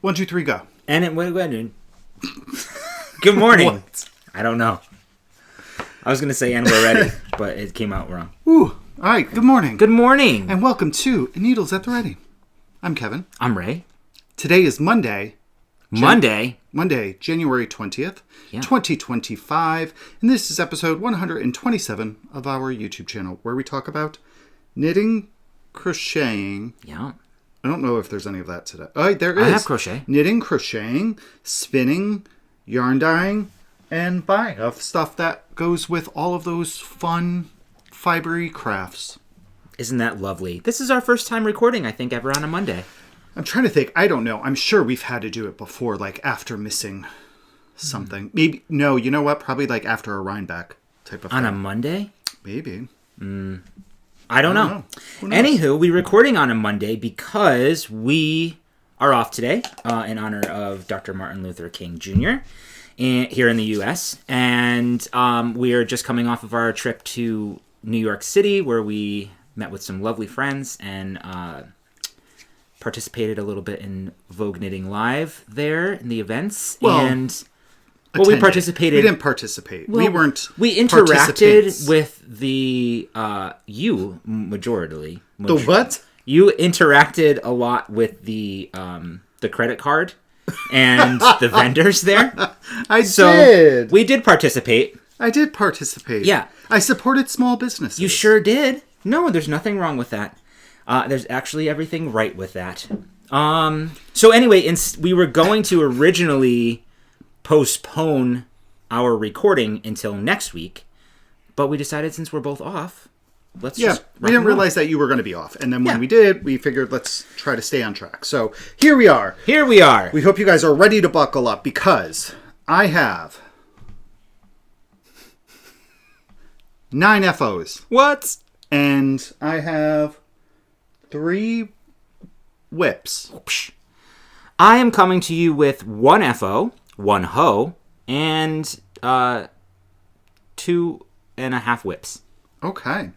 1, 2, 3, go. And it went. Good morning. What? I don't know. I was going to say, and we're ready, but it came out wrong. Ooh. All right. Good morning. Good morning. And welcome to Needles at the Ready. I'm Kevin. I'm Ray. Today is Monday, January 20th, 2025. And this is episode 127 of our YouTube channel, where we talk about knitting, crocheting. Yeah. I don't know if there's any of that today. Oh, there is. I have crochet. Knitting, crocheting, spinning, yarn dyeing, and buying of stuff that goes with all of those fun, fibery crafts. Isn't that lovely? This is our first time recording, I think, ever on a Monday. I'm trying to think. I don't know. I'm sure we've had to do it before, like after missing something. Maybe, no, you know what? Probably like after a Rhinebeck type of thing. On a Monday? Maybe. I don't know. Anywho, we're recording on a Monday because we are off today in honor of Dr. Martin Luther King Jr. Here in the U.S. And we are just coming off of our trip to New York City, where we met with some lovely friends and participated a little bit in Vogue Knitting Live there in the events. We participated. We didn't participate. Well, we interacted with the you majorly. The what? You interacted a lot with the credit card and the vendors there. I did. We did participate. I did participate. Yeah. I supported small businesses. You sure did. No, there's nothing wrong with that. There's actually everything right with that. So anyway, we were going to originally postpone our recording until next week, but we decided since we're both off, we didn't realize that you were going to be off, and then when we did, we figured let's try to stay on track. So here we are. We hope you guys are ready to buckle up, because I have 9 FOs. What? And I have 3 whips. I am coming to you with 1 FO, 1 hoe, and 2.5 whips. Okay.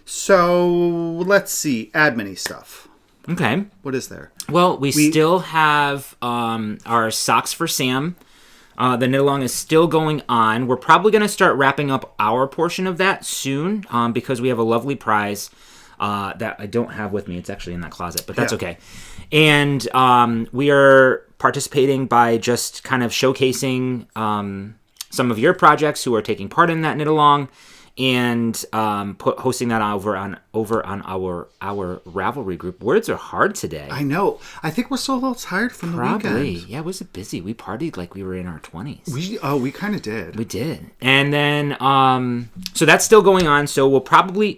So, let's see. Admin-y stuff. Okay. What is there? Well, we still have our Socks for Sam. The Knitalong is still going on. We're probably going to start wrapping up our portion of that soon because we have a lovely prize that I don't have with me. It's actually in that closet, but that's okay. And we are participating by just kind of showcasing some of your projects who are taking part in that Knitalong, and hosting that over on our Ravelry group. Words are hard today. I know. I think we're still a little tired from the weekend. Yeah, it was busy. We partied like we were in our 20s. We kind of did. We did. And then, so that's still going on. So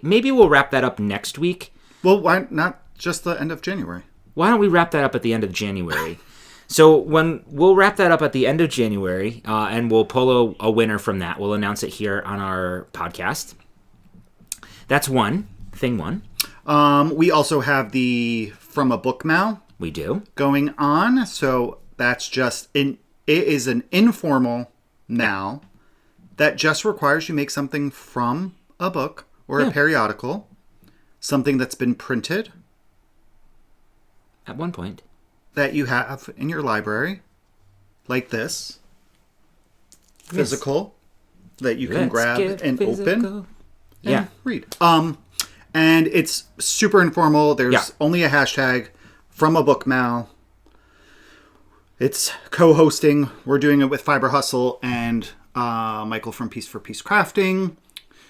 maybe we'll wrap that up next week. Well, why not just the end of January? Why don't we wrap that up at the end of January? So we'll wrap that up at the end of January, and we'll pull a winner from that. We'll announce it here on our podcast. That's thing one. We also have the From a Book Mal. We do. Going on. So that's it is an informal mal that just requires you make something from a book or a periodical, something that's been printed. At one point. That you have in your library, like this, physical, that you can grab and open and read. And it's super informal. There's only a hashtag, From a Book Mal. It's co-hosting. We're doing it with Fiber Hustle and Michael from Piece for Piece Crafting.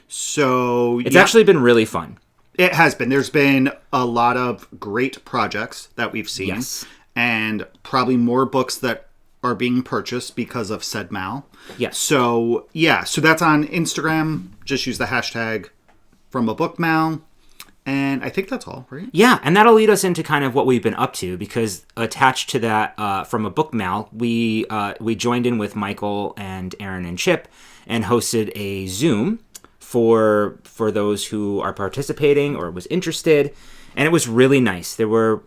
So it's actually been really fun. It has been. There's been a lot of great projects that we've seen. Yes. And probably more books that are being purchased because of said mal. Yes. So that's on Instagram. Just use the hashtag From a Book Mal. And I think that's all, right? Yeah, and that'll lead us into kind of what we've been up to, because attached to that From a Book Mal, we joined in with Michael and Aaron and Chip and hosted a Zoom for those who are participating or was interested. And it was really nice. There were,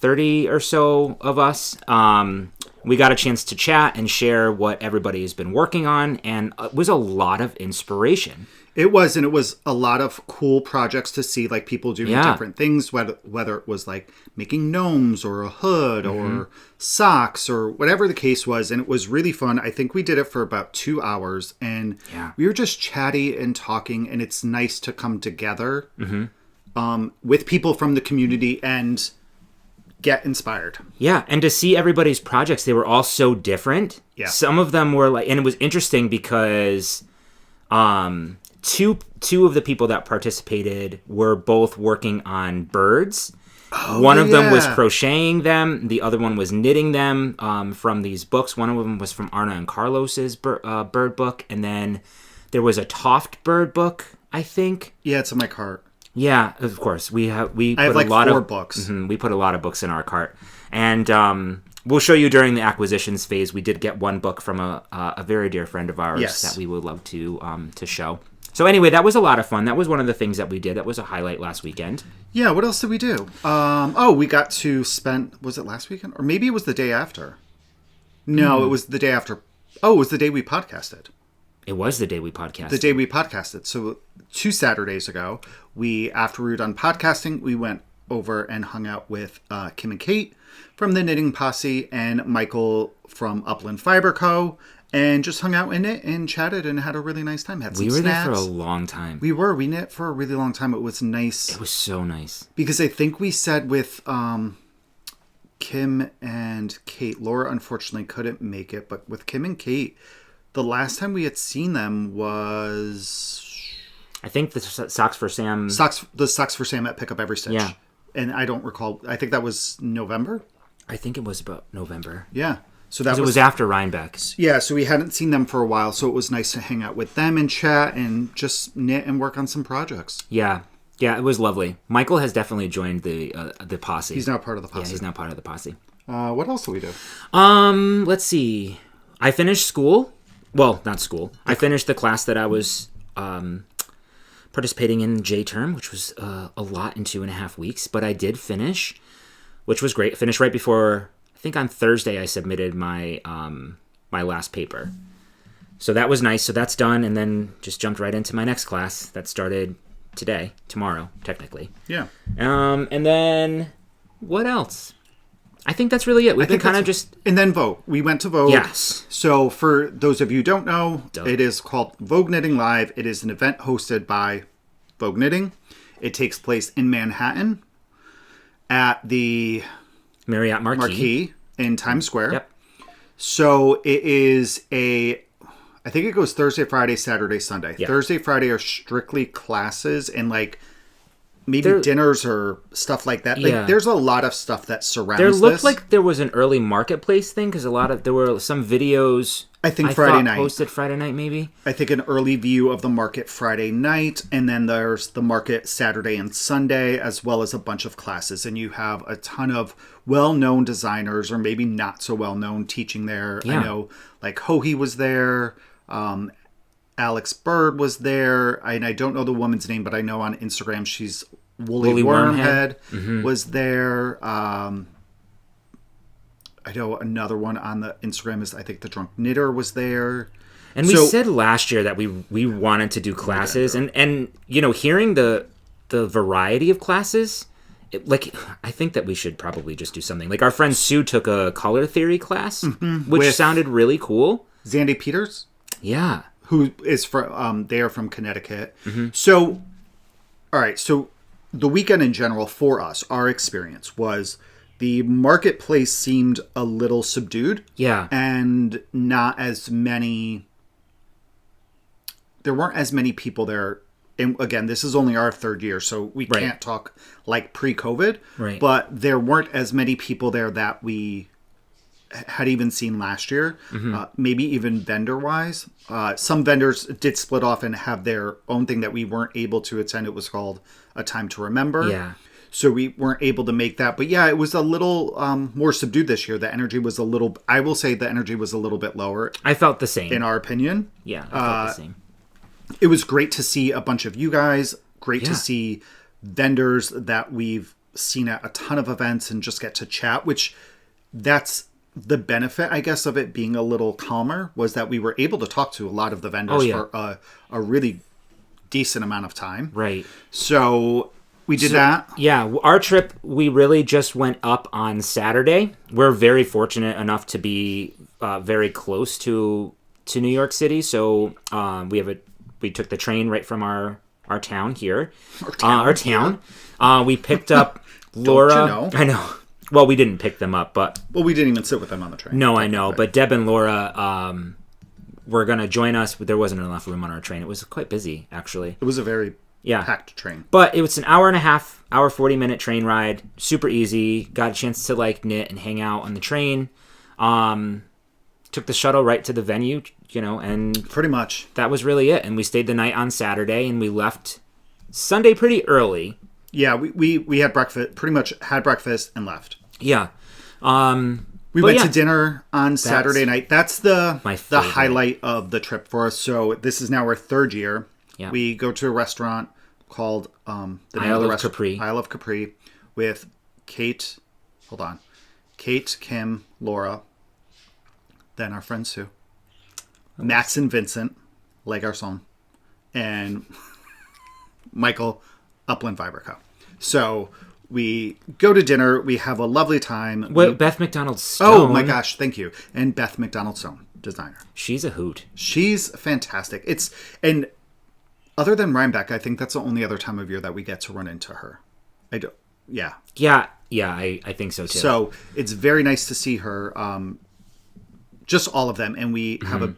30 or so of us. We got a chance to chat and share what everybody has been working on, and it was a lot of inspiration. It was, and it was a lot of cool projects to see, like people doing different things, whether it was like making gnomes or a hood or socks or whatever the case was. And it was really fun. I think we did it for about 2 hours, and we were just chatty and talking, and it's nice to come together with people from the community and get inspired. Yeah, and to see everybody's projects, they were all so different. Yeah. Some of them were like, and it was interesting because two of the people that participated were both working on birds. One of them was crocheting them. The other one was knitting them from these books. One of them was from Arna and Carlos's bird book. And then there was a Toft bird book, I think. Yeah, it's in my cart. Yeah, of course. I have like 4 books. We put a lot of books in our cart. And we'll show you during the acquisitions phase, we did get one book from a very dear friend of ours that we would love to show. So anyway, that was a lot of fun. That was one of the things that we did. That was a highlight last weekend. Yeah, what else did we do? We got to spend... Was it last weekend? Or maybe it was the day after. No, it was the day after. Oh, it was the day we podcasted. It was the day we podcasted. The day we podcasted. So 2 Saturdays ago, after we were done podcasting, we went over and hung out with Kim and Kate from the Knitting Posse and Michael from Upland Fiber Co., and just hung out in it and chatted and had a really nice time. Had some We were snacks. there for a long time. We were. We knit for a really long time. It was nice. It was so nice. Because I think we said with Kim and Kate, Laura unfortunately couldn't make it, but with Kim and Kate, the last time we had seen them was... I think the Socks for Sam... The Socks for Sam at Pick Up Every Stitch. Yeah. And I don't recall. I think that was November? I think it was about November. Yeah. So it was after Rhinebeck. Yeah, so we hadn't seen them for a while, so it was nice to hang out with them and chat and just knit and work on some projects. Yeah, it was lovely. Michael has definitely joined the posse. He's now part of the posse. Yeah, he's now part of the posse. What else do we do? Let's see. I finished school. Well, not school. I finished the class that I was participating in J-term, which was a lot in 2.5 weeks, but I did finish, which was great. Finished right before... I think on Thursday I submitted my my last paper. So that was nice. So that's done, and then just jumped right into my next class that started tomorrow, technically. Yeah. And then what else? I think that's really it. We've been kind of just... And then Vogue. We went to Vogue. Yes. So for those of you who don't know, it is called Vogue Knitting Live. It is an event hosted by Vogue Knitting. It takes place in Manhattan at the... Marriott Marquis in Times Square. Yep. So it is I think it goes Thursday, Friday, Saturday, Sunday. Yep. Thursday, Friday are strictly classes and like maybe dinners or stuff like that. Like there's a lot of stuff that surrounds this. There looked like there was an early marketplace thing because there were some videos. I think Friday night. Posted Friday night, maybe? I think an early view of the market Friday night, and then there's the market Saturday and Sunday, as well as a bunch of classes. And you have a ton of well-known designers, or maybe not so well-known, teaching there. Yeah. I know, like, Hohi was there, Alex Bird was there, and I don't know the woman's name, but I know on Instagram she's Woolly Wormhead was there. I know another one on the Instagram is, I think, the Drunk Knitter was there. And we said last year that we wanted to do classes. And you know, hearing the variety of classes, I think that we should probably just do something. Like our friend Sue took a color theory class, which sounded really cool. Zandy Peters? Yeah. Who is from, they are from Connecticut. So, all right. So the weekend in general for us, our experience was... The marketplace seemed a little subdued. Yeah. And not as many... There weren't as many people there. And again, this is only our 3rd year, so we can't talk like pre-COVID. Right. But there weren't as many people there that we had even seen last year. Maybe even vendor-wise. Some vendors did split off and have their own thing that we weren't able to attend. It was called A Time to Remember. Yeah. So we weren't able to make that. But yeah, it was a little more subdued this year. The energy was I will say the energy was a little bit lower. I felt the same. In our opinion. Yeah, I felt the same. It was great to see a bunch of you guys. Great to see vendors that we've seen at a ton of events and just get to chat, which that's the benefit, I guess, of it being a little calmer was that we were able to talk to a lot of the vendors for a really decent amount of time. Right. So we did that. Yeah. Our trip, we really just went up on Saturday. We're very fortunate enough to be very close to New York City. So we took the train right from our town here. Our town. We picked up Laura. Don't you know? I know. Well, we didn't pick them up, but... Well, we didn't even sit with them on the train. No, I know. But Deb and Laura were going to join us, but there wasn't enough room on our train. It was quite busy, actually. It was a very packed train. But it was an hour and a half, 40-minute train ride. Super easy. Got a chance to, knit and hang out on the train. Took the shuttle right to the venue, and... Pretty much. That was really it. And we stayed the night on Saturday, and we left Sunday pretty early. Yeah, we had breakfast, pretty much had breakfast and left. Yeah. We went to dinner on Saturday night. That's the favorite highlight of the trip for us. So this is now our third year. Yeah. We go to a restaurant called the name Isle of the of Capri. Isle of Capri with Kate, Kim, Laura, then our friend Sue, Max and Vincent, Le Garçon, and Michael, Upland Fiber Co. So we go to dinner. We have a lovely time. Beth McDonald Stone. Oh my gosh, thank you. And Beth McDonald Stone, designer. She's a hoot. She's fantastic. And other than Rhinebeck, I think that's the only other time of year that we get to run into her. Yeah, I think so too. So it's very nice to see her. Just all of them, and we have a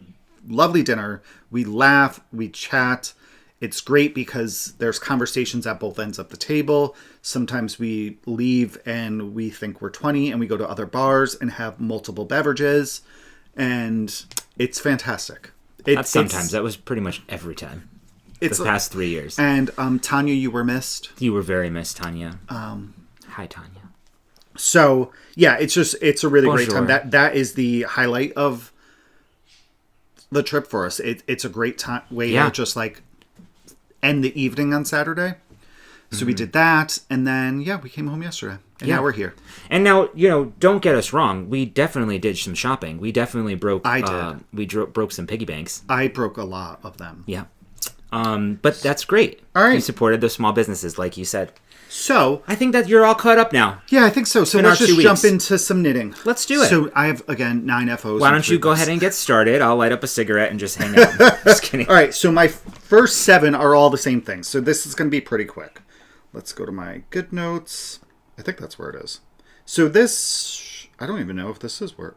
lovely dinner. We laugh, we chat. It's great because there's conversations at both ends of the table. Sometimes we leave and we think we're 20 and we go to other bars and have multiple beverages. And it's fantastic. Sometimes. That was pretty much every time. It's the past 3 years. And Tanya, you were missed. You were very missed, Tanya. Hi, Tanya. So, yeah, it's a really Bonjour. great time. That is the highlight of the trip for us. It's a great time way to just end the evening on Saturday. So we did that, and then we came home yesterday, and now we're here. And now don't get us wrong. We definitely did some shopping. We definitely broke. I did. We broke some piggy banks. I broke a lot of them. Yeah. But that's great. All right. We supported the small businesses, like you said. So I think that you're all caught up now. Yeah, I think so. So let's just jump into some knitting. Let's do it. So I have, again, 9 FOs. Why don't you go ahead and get started? I'll light up a cigarette and just hang out. Just kidding. All right, so my first 7 are all the same thing. So this is going to be pretty quick. Let's go to my good notes. I think that's where it is. So this, I don't even know if this is where.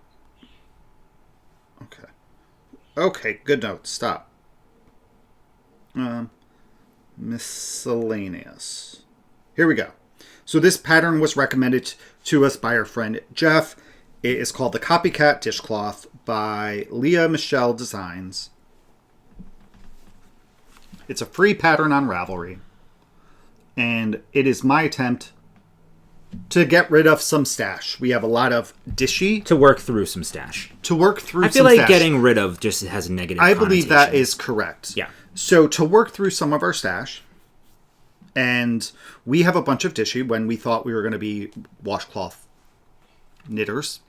Okay, good notes. Stop. Miscellaneous. Here we go. So this pattern was recommended to us by our friend Jeff. It is called the Copycat Dishcloth by Leah Michelle Designs. It's a free pattern on Ravelry. And it is my attempt to get rid of some stash. We have a lot of dishy. To work through some stash. I feel like getting rid of just has a negative I believe that is correct. Yeah. So to work through some of our stash, and we have a bunch of dishy when we thought we were going to be washcloth knitters.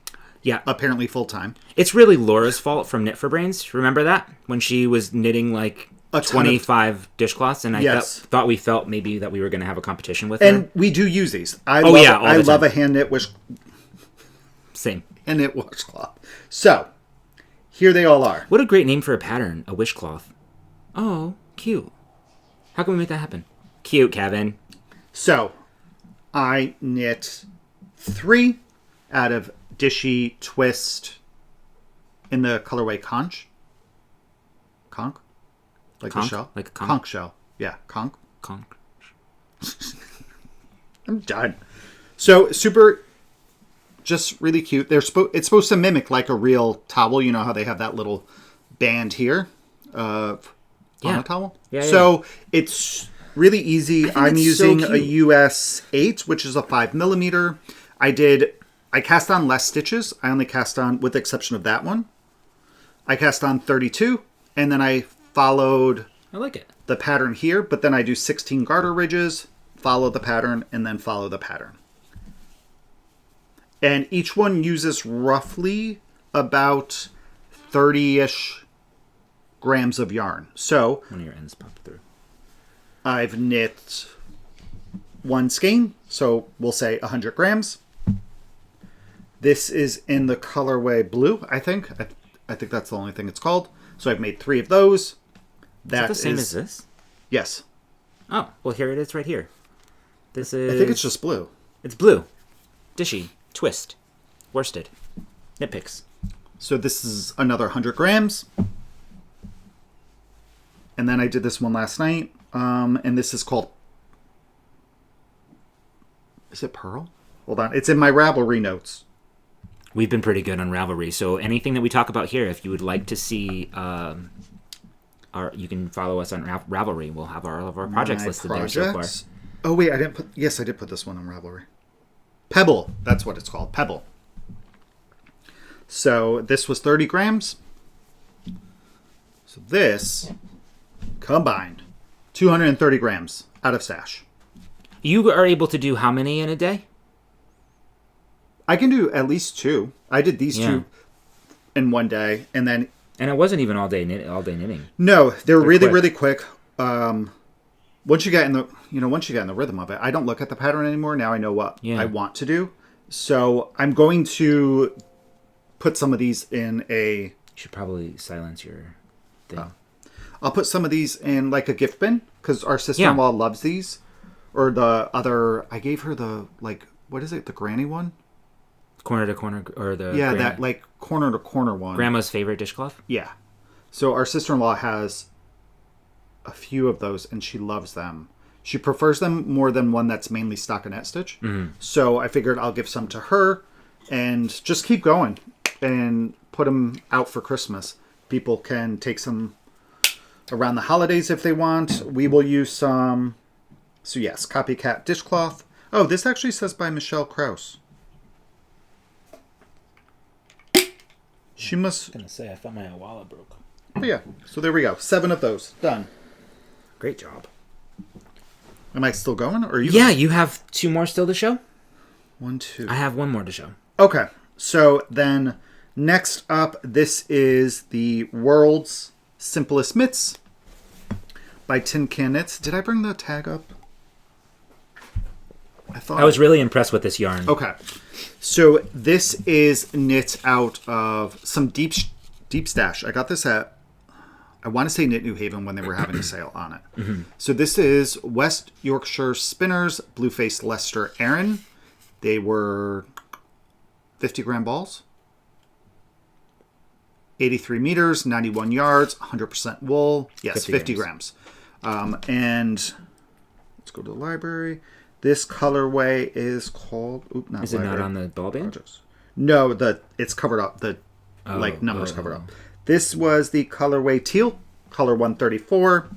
Yeah. Apparently full time. It's really Laura's fault from Knit for Brains. Remember that? When she was knitting 25 dishcloths, and I thought we felt maybe that we were going to have a competition with her. And we do use these. I love a hand knit Same. Hand knit washcloth. So, here they all are. What a great name for a pattern, a wishcloth. Oh, cute. How can we make that happen? Cute, Kevin. So, I knit 3 out of Dishy Twist in the colorway Conch. Conch? Like conch? a shell? Like a conch? Conch shell. Yeah, conch. Conch. I'm done. So, super, just really cute. It's supposed to mimic like a real towel. You know how they have that little band here on a towel? Yeah, so, it's really easy. I'm using a US 8, which is a 5mm. I cast on less stitches. I only cast on, with the exception of that one, I cast on 32, and then I followed the pattern here, but then I do 16 garter ridges, follow the pattern, and then follow the pattern. And each one uses roughly about 30-ish grams of yarn. So one of your ends popped through. I've knit one skein, so we'll say 100 grams. This is in the colorway blue, I think. I think that's the only thing it's called. So I've made 3 of those. That is the same as this? Yes. Oh, well, here it is right here. This is... I think it's just blue. It's blue. Dishy. Twist. Worsted. Knit picks. So this is another 100 grams. And then I did this one last night. And this is called... Is it Pearl? Hold on. It's in my Ravelry notes. We've been pretty good on Ravelry. So anything that we talk about here, if you would like to see... you can follow us on Ravelry. We'll have all of our projects listed there so far. Oh, wait. I didn't put... Yes, I did put this one on Ravelry. Pebble. That's what it's called. Pebble. So this was 30 grams. So this combined 230 grams out of stash. You are able to do how many in a day? I can do at least 2. I did these 2 in one day, and then... And it wasn't even all day knitting. No, they're really quick. Once you get in the rhythm of it, I don't look at the pattern anymore. Now I know what I want to do. So I'm going to put some of these in a... You should probably silence your thing. I'll put some of these in like a gift bin, because our sister-in-law loves these. Or the other... I gave her the, like, what is it? The granny one? Corner to corner, or the... Yeah, that, like, corner to corner one. Grandma's favorite dishcloth? Yeah. So our sister-in-law has a few of those, and she loves them. She prefers them more than one that's mainly stockinette stitch. Mm-hmm. So I figured I'll give some to her and just keep going and put them out for Christmas. People can take some around the holidays if they want. We will use some... So yes, Copycat Dishcloth. Oh, this actually says by Michelle Krause. She must... I was going to say, I thought my Awala broke. Oh yeah, so there we go. 7 of those. Done. Great job. Am I still going? Or are you Yeah, going? you have 2 more still to show? 1, 2. I have 1 more to show. Okay, so then next up, this is the World's Simplest Mitts by Tin Can Knits. Did I bring the tag up? I was really impressed with this yarn. Okay, so this is knit out of some deep stash. I got this at, I want to say Knit New Haven when they were having a sale on it. Mm-hmm. So this is West Yorkshire Spinners Blueface Leicester Aran. They were 50 gram balls, 83 meters, 91 yards, 100% wool. Yes, 50 grams. And let's go to the library. This colorway is called... Is it not on the ball band? No, it's covered up. The numbers covered up. This was the colorway teal, color 134.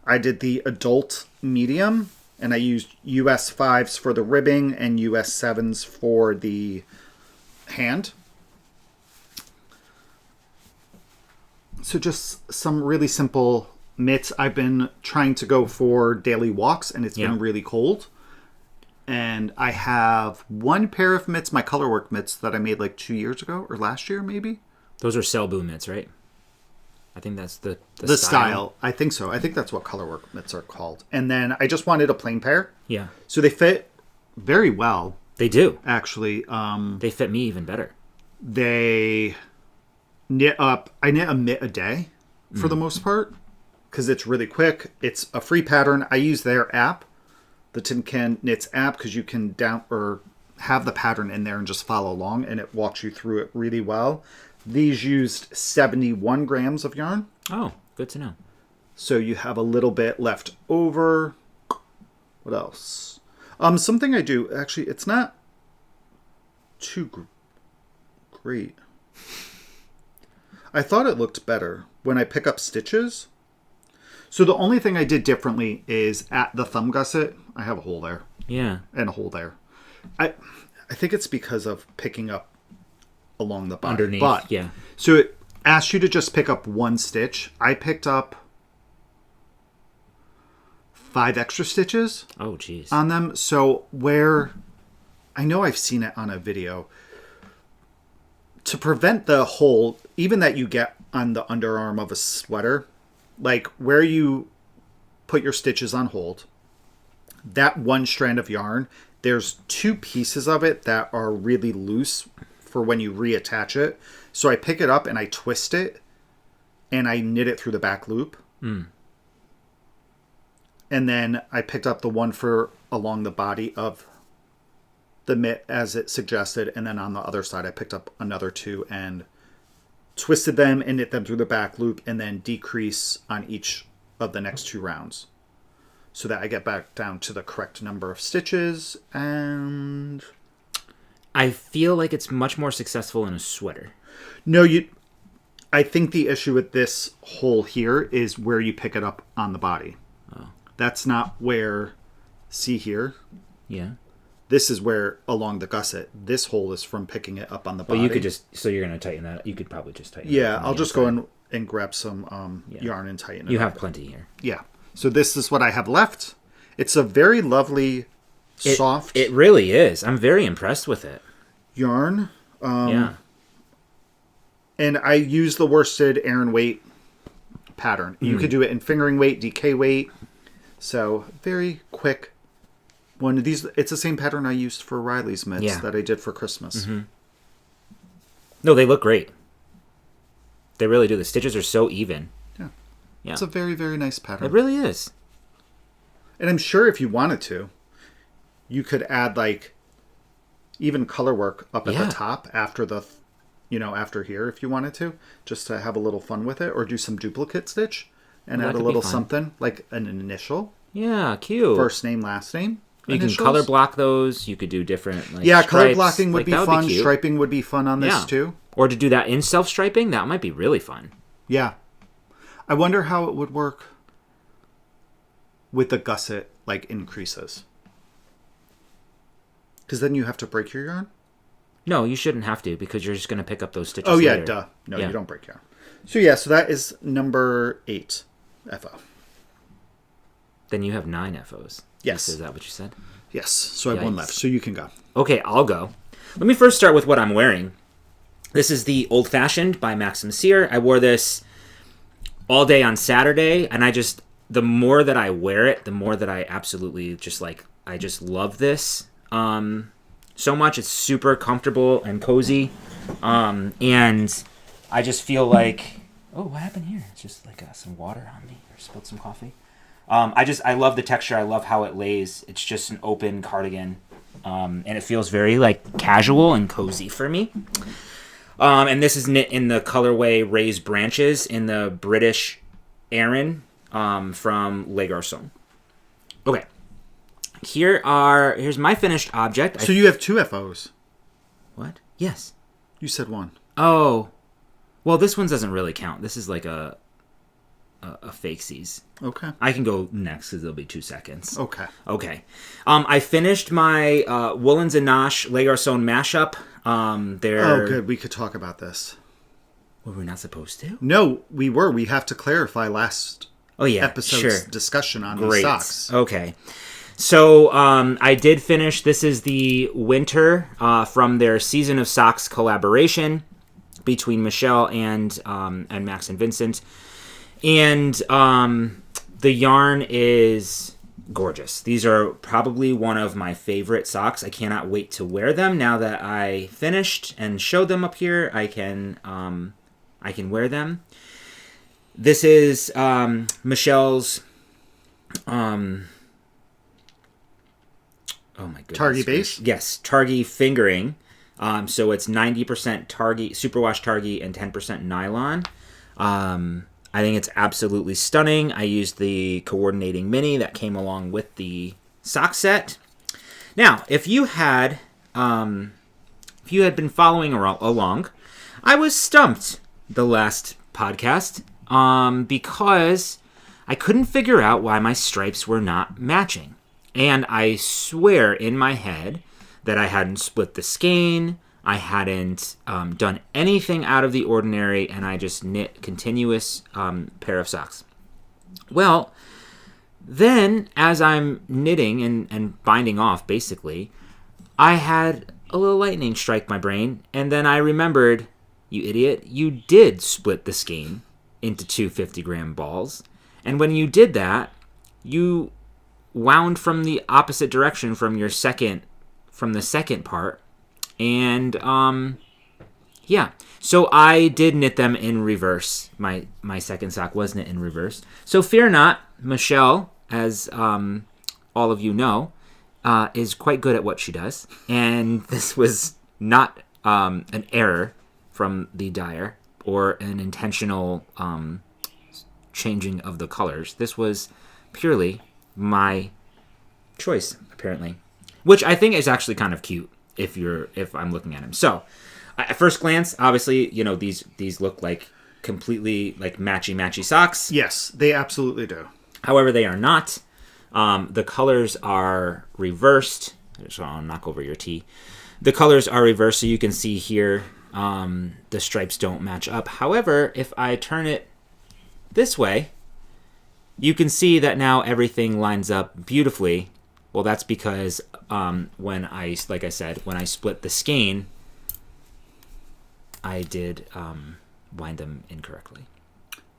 I did the adult medium, and I used US 5s for the ribbing and US 7s for the hand. So just some really simple mitts. I've been trying to go for daily walks, and it's been really cold. And I have 1 pair of mitts, my colorwork mitts, that I made like 2 years ago, or last year maybe. Those are Selbu mitts, right? I think that's the style. I think so. I think that's what colorwork mitts are called. And then I just wanted a plain pair. Yeah. So they fit very well. They do. Actually. They fit me even better. They knit up. I knit a mitt a day for the most part because it's really quick. It's a free pattern. I use their app, the Tin Can Knits app, because you can have the pattern in there and just follow along, and it walks you through it really well. These used 71 grams of yarn. Oh, good to know. So you have a little bit left over. What else? Something I do, actually, it's not too great. I thought it looked better when I pick up stitches. So the only thing I did differently is at the thumb gusset, I have a hole there. Yeah. And a hole there. I think it's because of picking up along the bottom. Underneath, but, yeah. So it asks you to just pick up 1 stitch. I picked up 5 extra stitches. Oh, jeez. On them. So where I know I've seen it on a video. To prevent the hole, even that you get on the underarm of a sweater, like where you put your stitches on hold, that one strand of yarn, there's 2 pieces of it that are really loose for when you reattach it. So I pick it up and I twist it and I knit it through the back loop. And then I picked up the one for along the body of the mitt as it suggested. And then on the other side, I picked up another 2 and twisted them and knit them through the back loop and then decrease on each of the next 2 rounds so that I get back down to the correct number of stitches. And I feel like it's much more successful in a sweater. No, I think the issue with this hole here is where you pick it up on the body. Oh. That's not where, see here? Yeah. This is where, along the gusset, this hole is from picking it up on the body. Well, you could just, so you're going to tighten that. You could probably just tighten it. Yeah, I'll just go in and grab some yarn and tighten it. You have plenty here. Yeah. So this is what I have left. It's a very lovely, soft. It really is. I'm very impressed with it. Yarn. Yeah. And I use the worsted Aran weight pattern. You could do it in fingering weight, DK weight. So very quick. One of these, it's the same pattern I used for Riley's mitts that I did for Christmas. Mm-hmm. No, they look great. They really do. The stitches are so even. Yeah. It's a very, very nice pattern. It really is. And I'm sure if you wanted to, you could add like even color work up at the top after the, after here if you wanted to, just to have a little fun with it, or do some duplicate stitch and add a little something like an initial. Yeah, cute. First name, last name. You initials. Can color block those. You could do different stripes. Color blocking would be fun. Striping would be fun on this too. Or to do that in self-striping, that might be really fun. Yeah. I wonder how it would work with the gusset increases. Because then you have to break your yarn? No, you shouldn't have to, because you're just going to pick up those stitches later. Later. Duh. No, you don't break yarn. So so that is number 8 FO. Then you have 9 FOs. Yes. Is that what you said? Yes. So I have 1 left. So you can go. Okay, I'll go. Let me first start with what I'm wearing. This is the Old Fashioned by Maxim Cyr. I wore this all day on Saturday, and the more that I wear it, the more that I absolutely I just love this so much. It's super comfortable and cozy, and I just feel like, oh, what happened here? It's just some water on me, or spilled some coffee. I love the texture. I love how it lays. It's just an open cardigan, and it feels very casual and cozy for me. And this is knit in the colorway Raised Branches in the British Aran from Les Garçons. Okay. Here's my finished object. So you have 2 FOs. What? Yes. You said 1. Oh. Well, this one doesn't really count. This is a fakesies. Okay. I can go next because it'll be 2 seconds. Okay. I finished my Woolens and Nosh Les Garçons mashup. Oh, good. We could talk about this. Were we not supposed to? No, we were. We have to clarify last episode's sure. discussion on these socks. Okay. So I did finish. This is the winter from their Season of Socks collaboration between Michelle and Max and Vincent. And the yarn is gorgeous. These are probably one of my favorite socks. I cannot wait to wear them. Now that I finished and showed them up here, I can wear them. This is Michelle's oh my goodness. Targhee base? Yes, Targhee fingering. So it's 90% Targhee, superwash Targhee, and 10% nylon. I think it's absolutely stunning. I used the coordinating mini that came along with the sock set. Now, if you had been following along, I was stumped the last podcast because I couldn't figure out why my stripes were not matching. And I swear in my head that I hadn't split the skein, I hadn't done anything out of the ordinary, and I just knit continuous pair of socks. Well, then as I'm knitting and binding off, basically, I had a little lightning strike my brain, and then I remembered, you idiot, you did split the skein into two 50-gram balls. And when you did that, you wound from the opposite direction from the second part. And, yeah. So I did knit them in reverse. My second sock was knit in reverse. So fear not, Michelle, as all of you know, is quite good at what she does. And this was not an error from the dyer or an intentional changing of the colors. This was purely my choice, apparently. Which I think is actually kind of cute if I'm looking at him. So, at first glance, obviously, these look like completely like matchy socks. Yes, they absolutely do. However, they are not. The colors are reversed. So I'll knock over your tea. The colors are reversed, so you can see here the stripes don't match up. However, if I turn it this way, you can see that now everything lines up beautifully. Well, that's because when I split the skein, I did wind them incorrectly.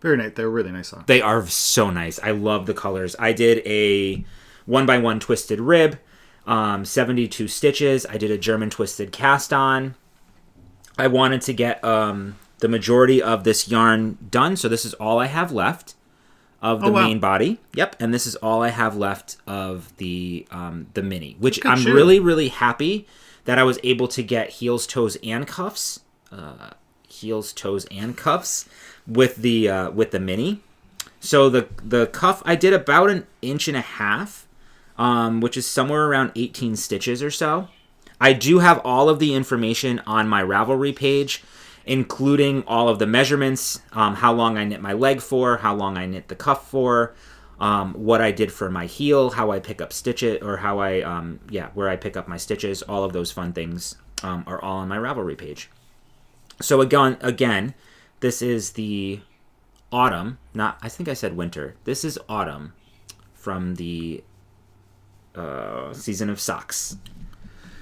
Very nice. They're really nice socks. They are so nice. I love the colors. I did a 1x1 twisted rib, 72 stitches. I did a German twisted cast on. I wanted to get the majority of this yarn done, so this is all I have left of the main body. Yep, and this is all I have left of the mini, which I'm really, really happy that I was able to get heels, toes, and cuffs. With the mini. So the cuff I did about 1.5 inches, which is somewhere around 18 stitches or so. I do have all of the information on my Ravelry page, including all of the measurements, how long I knit my leg for, how long I knit the cuff for, what I did for my heel, how I pick up stitches, or how where I pick up my stitches. All of those fun things are all on my Ravelry page. So again, this is the autumn, I think I said winter. This is autumn from the season of socks.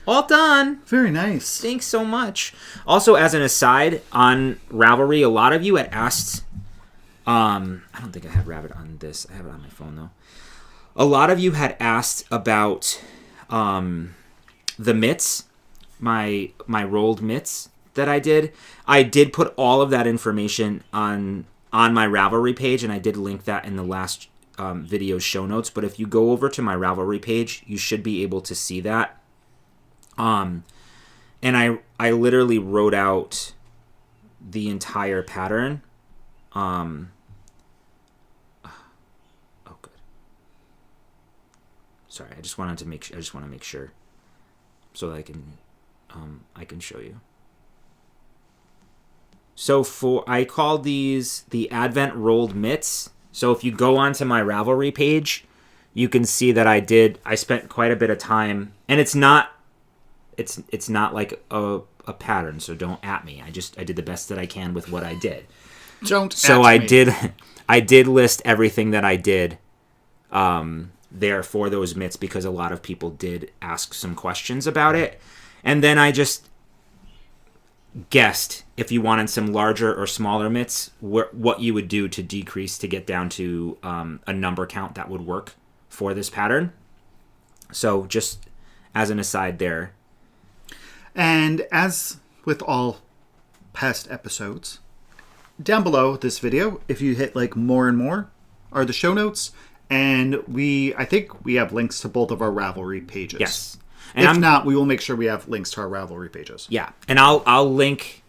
All done. Very nice. Thanks so much. Also, as an aside, on Ravelry, a lot of you had asked, I don't think I have Rabbit on this. I have it on my phone, though. A lot of you had asked about the mitts, my rolled mitts that I did. I did put all of that information on my Ravelry page, and I did link that in the last video's show notes. But if you go over to my Ravelry page, you should be able to see that. And I literally wrote out the entire pattern. Oh, good. Sorry, I just want to make sure so that I can show you. So I call these the Advent Rolled Mitts. So if you go onto my Ravelry page, you can see that I spent quite a bit of time, and it's not like a pattern, so don't at me. I did the best that I can with what I did. I did list everything that I did there for those mitts, because a lot of people did ask some questions about it. And then I just guessed if you wanted some larger or smaller mitts, what you would do to decrease to get down to a number count that would work for this pattern. So just as an aside there. And as with all past episodes, down below this video, if you hit like more and more, are the show notes. And I think we have links to both of our Ravelry pages. Yes. And if not, we will make sure we have links to our Ravelry pages. Yeah, and I'll link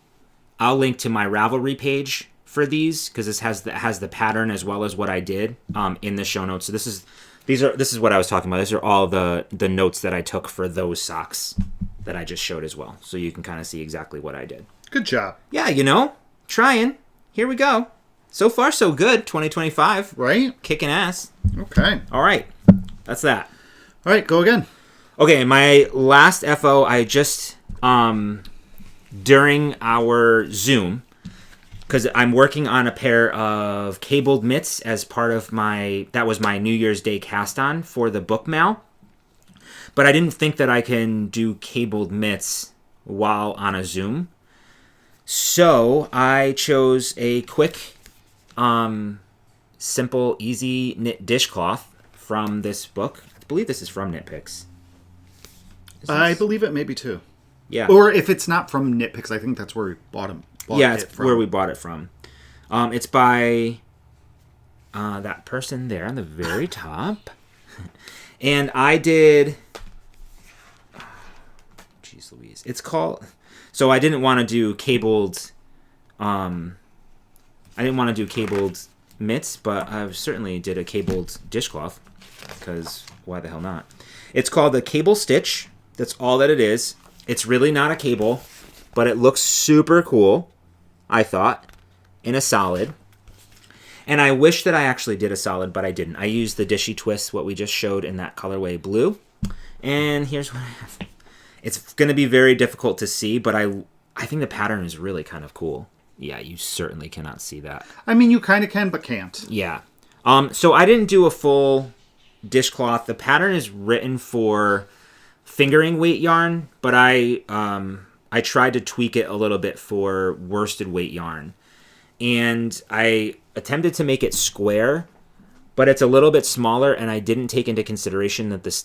to my Ravelry page for these, because this has the pattern as well as what I did in the show notes. So this is what I was talking about. These are all the notes that I took for those socks that I just showed as well. So you can kind of see exactly what I did. Good job. Yeah, trying. Here we go. So far, so good. 2025. Right? Kicking ass. Okay. All right. That's that. All right, go again. Okay, my last FO, I just, during our Zoom, because I'm working on a pair of cabled mitts as part of that was my New Year's Day cast on for the book mail. But I didn't think that I can do cabled mitts while on a Zoom. So I chose a quick, simple, easy knit dishcloth from this book. I believe this is from Knit Picks. I believe it may be too. Yeah. Or if it's not from Knit Picks, I think that's where we bought it from. It's where we bought it from. It's by that person there on the very top. And I did... Jeez Louise. It's called... So I didn't want to do cabled... I didn't want to do cabled mitts, but I certainly did a cabled dishcloth. Because why the hell not? It's called the Cable Stitch. That's all that it is. It's really not a cable, but it looks super cool, I thought, in a solid. And I wish that I actually did a solid, but I didn't. I used the Dishy Twist, what we just showed in that colorway blue. And here's what I have. It's going to be very difficult to see, but I think the pattern is really kind of cool. Yeah, you certainly cannot see that. I mean, you kind of can, but can't. Yeah. So I didn't do a full dishcloth. The pattern is written for fingering weight yarn, but I tried to tweak it a little bit for worsted weight yarn. And I attempted to make it square, but it's a little bit smaller, and I didn't take into consideration that this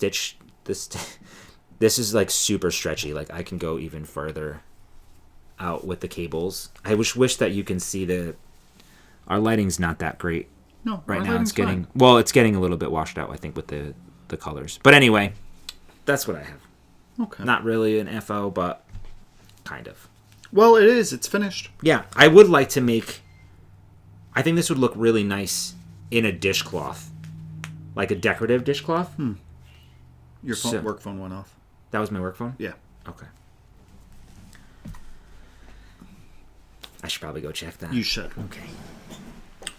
is like super stretchy. Like I can go even further out with the cables. I wish that you can see our lighting's not that great. No, right now it's getting a little bit washed out, I think, with the colors. But anyway, that's what I have. Okay. Not really an FO, but kind of. Well, it is. It's finished. Yeah, I would like to make... I think this would look really nice in a dishcloth. Like a decorative dishcloth. Your work phone went off. That was my work phone? Yeah. Okay. I should probably go check that. You should. Okay.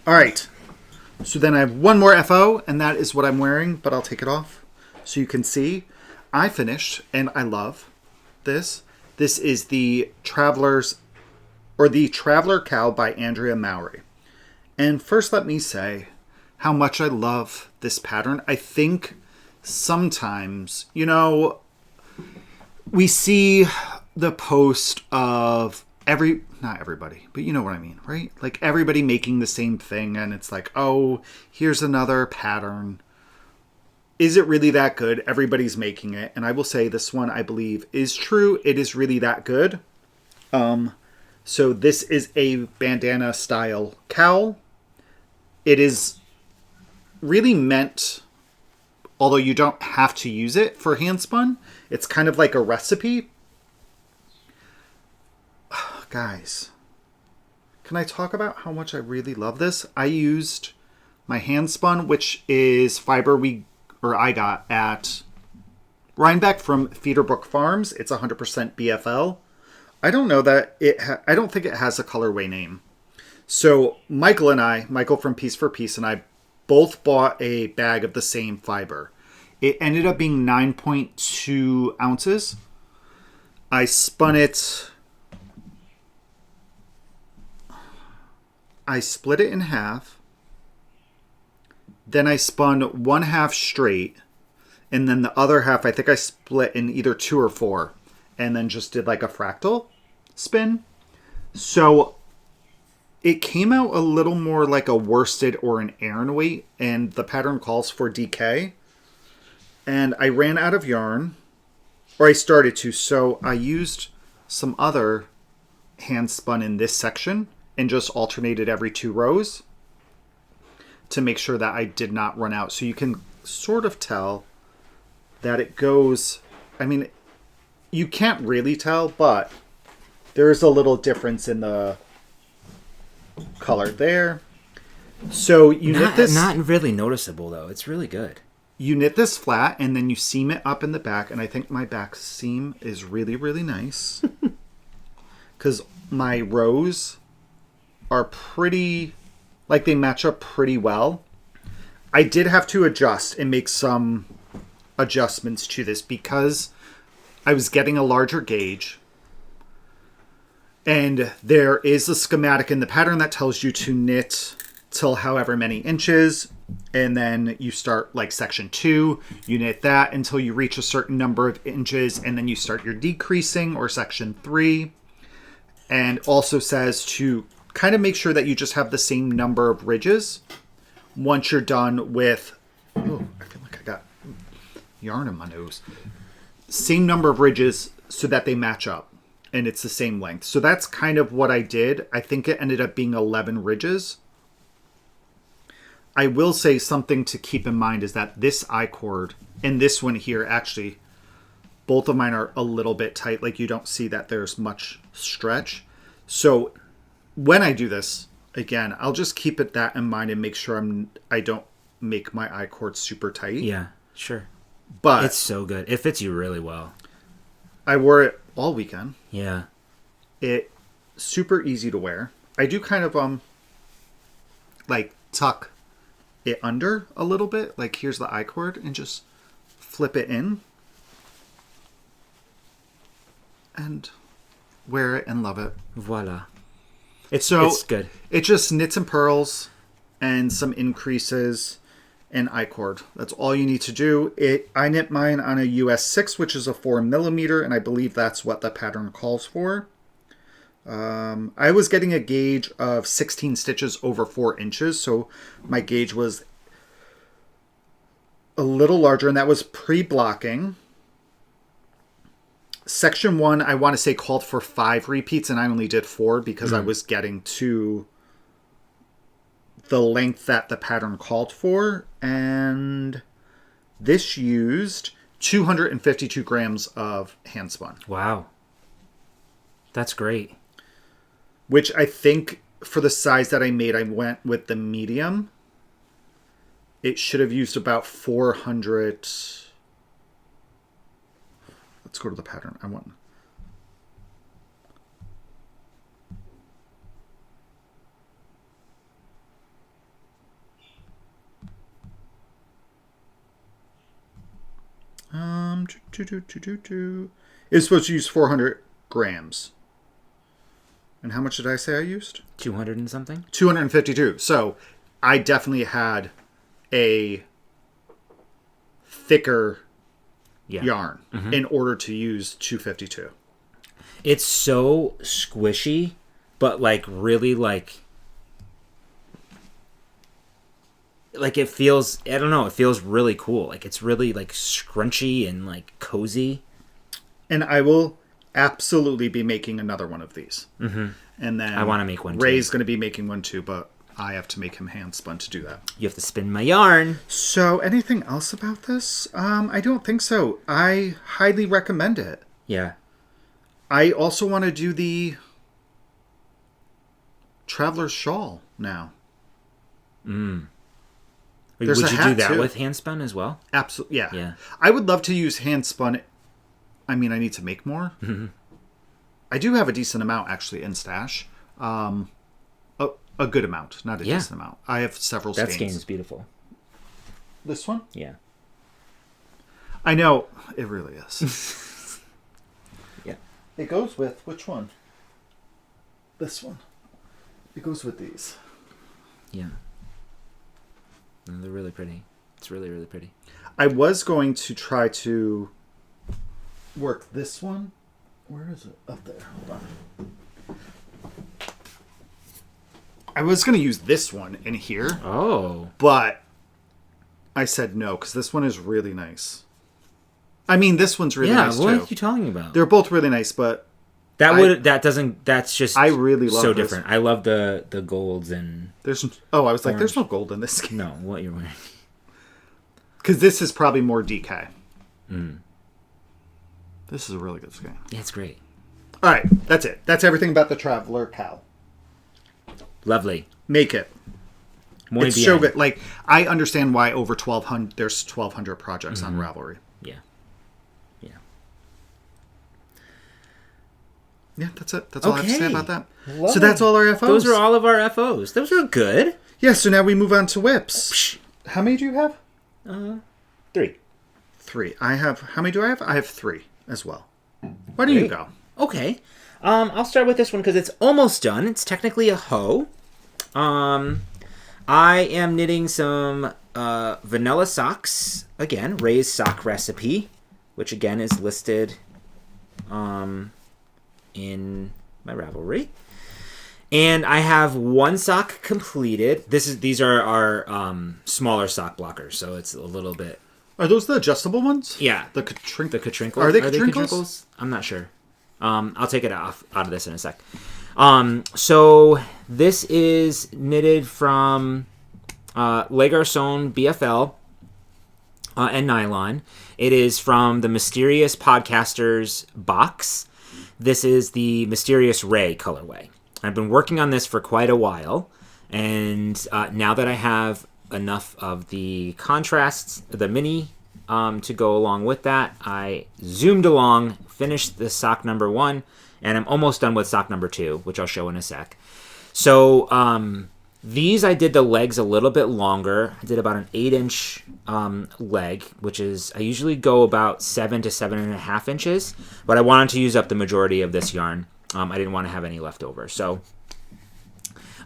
All right. So then I have one more FO, and that is what I'm wearing, but I'll take it off so you can see. I finished, and I love this. This is the Traveler Cowl by Andrea Mowry. And first let me say how much I love this pattern. I think sometimes, we see the post of not everybody, but you know what I mean, right? Like everybody making the same thing, and it's like, oh, here's another pattern. Is it really that good? Everybody's making it. And I will say this one, I believe, is true. It is really that good. So this is a bandana style cowl. It is really meant, although you don't have to use it for handspun, it's kind of like a recipe. Guys, can I talk about how much I really love this? I used my handspun, which is fiber I got at Rhinebeck from Feederbrook Farms. It's 100% BFL. I don't know that I don't think it has a colorway name. So Michael from Piece for Piece, and I both bought a bag of the same fiber. It ended up being 9.2 ounces. I spun it. I split it in half. Then I spun one half straight. And then the other half, I think I split in either 2 or 4. And then just did like a fractal spin. So it came out a little more like a worsted or an Aran weight. And the pattern calls for DK. And I ran out of yarn. Or I started to. So I used some other hand spun in this section. And just alternated every 2 rows. To make sure that I did not run out. So you can sort of tell that it goes... I mean, you can't really tell, but there's a little difference in the color there. So you knit this... Not really noticeable, though. It's really good. You knit this flat, and then you seam it up in the back. And I think my back seam is really, really nice. Because my rows are pretty... Like, they match up pretty well. I did have to adjust and make some adjustments to this because I was getting a larger gauge. And there is a schematic in the pattern that tells you to knit till however many inches, and then you start like section 2, you knit that until you reach a certain number of inches, and then you start your decreasing, or section 3. And also says to kind of make sure that you just have the same number of ridges once you're done with... Oh, I feel like I got yarn in my nose. Same number of ridges so that they match up and it's the same length. So that's kind of what I did. I think it ended up being 11 ridges. I will say something to keep in mind is that this I-cord and this one here, actually, both of mine are a little bit tight. Like, you don't see that there's much stretch. So when I do this, again, I'll just keep that in mind and make sure I don't make my I-cord super tight. Yeah, sure. But it's so good. It fits you really well. I wore it all weekend. Yeah. It super easy to wear. I do kind of like tuck it under a little bit. Like, here's the I-cord, and just flip it in and wear it and love it. Voila. It's good. It just knits and purls and some increases and I-cord. That's all you need to do. I knit mine on a US 6, which is a 4mm, and I believe that's what the pattern calls for. I was getting a gauge of 16 stitches over 4 inches, so my gauge was a little larger, and that was pre-blocking. Section 1, I want to say, called for 5 repeats, and I only did 4 because I was getting to the length that the pattern called for. And this used 252 grams of handspun. Wow. That's great. Which I think for the size that I made, I went with the medium. It should have used about 400... Let's go to the pattern. I want... It's supposed to use 400 grams. And how much did I say I used? 200 and something? 252. So I definitely had a thicker yarn in order to use 252. It's so squishy, but like really like it feels, I don't know, it feels really cool. Like, it's really like scrunchy and like cozy. And I will absolutely be making another one of these. Mm-hmm. And then I want to make one Ray's going to be making one too, but I have to make him handspun to do that. You have to spin my yarn. So anything else about this? I don't think so. I highly recommend it. Yeah. I also want to do the Traveler's Shawl now. Would you do that too with handspun as well? Absolutely, yeah. I would love to use handspun. I mean, I need to make more. Mm-hmm. I do have a decent amount, actually, in stash. A good amount, not a decent amount. I have several skeins. That skein is beautiful. This one? Yeah. I know. It really is. Yeah. It goes with, which one? This one. It goes with these. Yeah. No, they're really pretty. It's really, really pretty. I was going to try to work this one. Where is it? Up there. Hold on. I was going to use this one in here. Oh. But I said no, because this one is really nice. I mean, this one's really nice too. Yeah, what are you talking about? They're both really nice, but... That's just... I really love so this. different. I love the golds and... I was like, there's no gold in this skein. No, what you're wearing. Because this is probably more DK. This is a really good skein. Yeah, it's great. All right, that's it. That's everything about the Traveler cowl. Lovely. Make it. Muy it's bien. so good. Like, I understand why over 1,200. There's 1,200 projects on Ravelry. Yeah. Yeah. Yeah, that's it. That's all I have to say about that. Lovely. So that's all our FOs. Those are all of our FOs. Those are good. Yeah, so now we move on to whips. How many do you have? 3. 3. I have... How many do I have? I have 3 as well. Why don't you go? Okay. I'll start with this one because it's almost done. It's technically a hoe. I am knitting some vanilla socks. Again, Ray's sock recipe, which again is listed in my Ravelry. And I have one sock completed. These are our smaller sock blockers, so it's a little bit. Are those the adjustable ones? Yeah, the Catrinkles. Are they Catrinkles? I'm not sure. I'll take it out of this in a sec. So this is knitted from Hjalgar sewn BFL and nylon. It is from the Mysterious Podcasters box. This is the Mysterious Ray colorway. I've been working on this for quite a while, and now that I have enough of the contrasts, the mini, to go along with that, I zoomed along, finished the sock number 1, and I'm almost done with sock number 2, which I'll show in a sec. So these I did the legs a little bit longer. I did about an 8-inch leg, which is, I usually go about 7 to 7.5 inches, but I wanted to use up the majority of this yarn. I didn't want to have any left over. So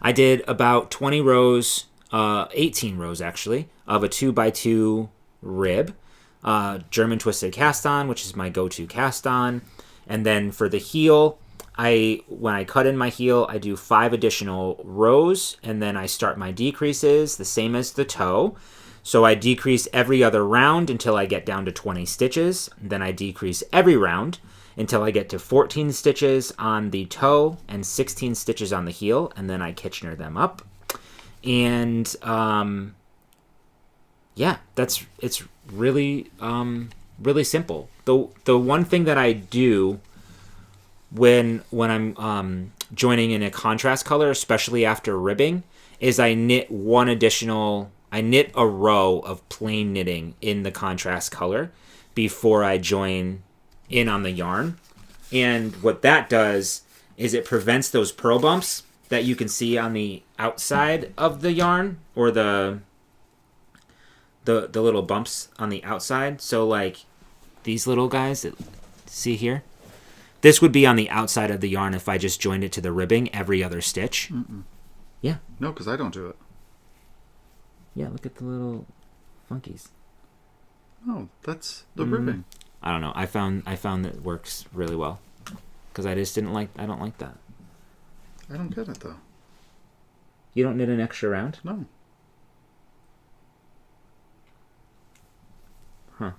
I did about 20 rows, 18 rows actually, of a 2x2 rib, German twisted cast on, which is my go-to cast on. And then for the heel, when I cut in my heel, I do 5 additional rows, and then I start my decreases the same as the toe. So I decrease every other round until I get down to 20 stitches. Then I decrease every round until I get to 14 stitches on the toe and 16 stitches on the heel, and then I Kitchener them up. And yeah, it's really really simple. The one thing that I do when I'm joining in a contrast color, especially after ribbing, is I knit a row of plain knitting in the contrast color before I join in on the yarn. And what that does is it prevents those purl bumps that you can see on the outside of the yarn, or the little bumps on the outside. So like these little guys that see here, this would be on the outside of the yarn if I just joined it to the ribbing every other stitch. Mm-mm. Yeah. No, because I don't do it. Yeah, look at the little funkies. Oh, that's the ribbing. I don't know. I found that it works really well, because I don't like that. I don't get it though. You don't knit an extra round? No. Huh.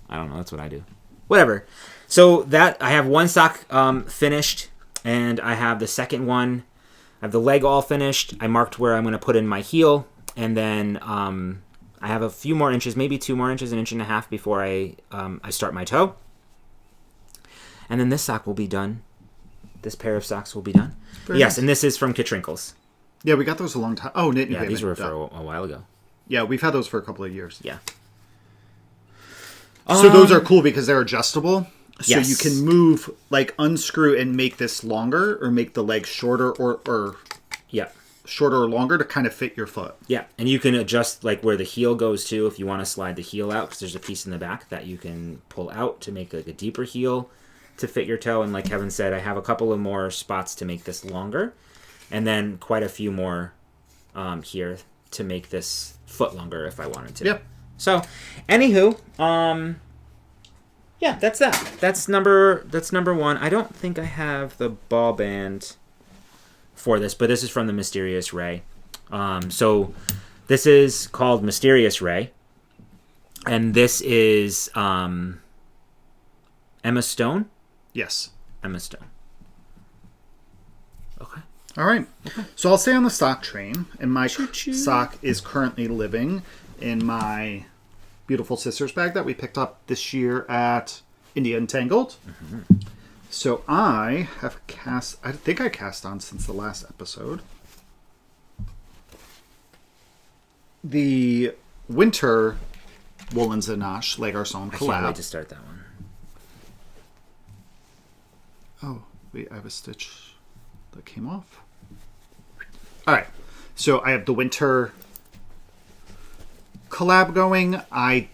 I don't know. That's what I do. Whatever. So that I have one sock finished, and I have the second one. I have the leg all finished. I marked where I'm going to put in my heel, and then I have a few more inches, maybe 2 more inches, 1.5 inches before I start my toe. And then this sock will be done. This pair of socks will be done. Very nice. And this is from Catrinkles. Yeah, we got those a long time. Oh, Knit and yeah, these were for a while ago. Yeah, we've had those for a couple of years. Yeah. So those are cool because they're adjustable. So yes. You can move, like unscrew and make this longer, or make the leg shorter, or yeah, shorter or longer to kind of fit your foot. Yeah, and you can adjust like where the heel goes to if you want to slide the heel out, because there's a piece in the back that you can pull out to make like a deeper heel to fit your toe. And like Kevin said, I have a couple of more spots to make this longer, and then quite a few more here to make this foot longer if I wanted to. Yep. So, anywho, yeah, that's that. That's number 1. I don't think I have the ball band for this, but this is from the Mysterious Ray. So this is called Mysterious Ray, and this is Emma Stone. Yes, Emma Stone. Okay. All right. Okay. So I'll stay on the sock train, and my sock is currently living in my beautiful Sisters bag that we picked up this year at India Entangled. Mm-hmm. So I have I think I cast on since the last episode, the winter Woolen Zanache Hjalgar sewn collab. I can't wait to start that one. Oh, wait, I have a stitch that came off. All right. So I have the winter collab going. I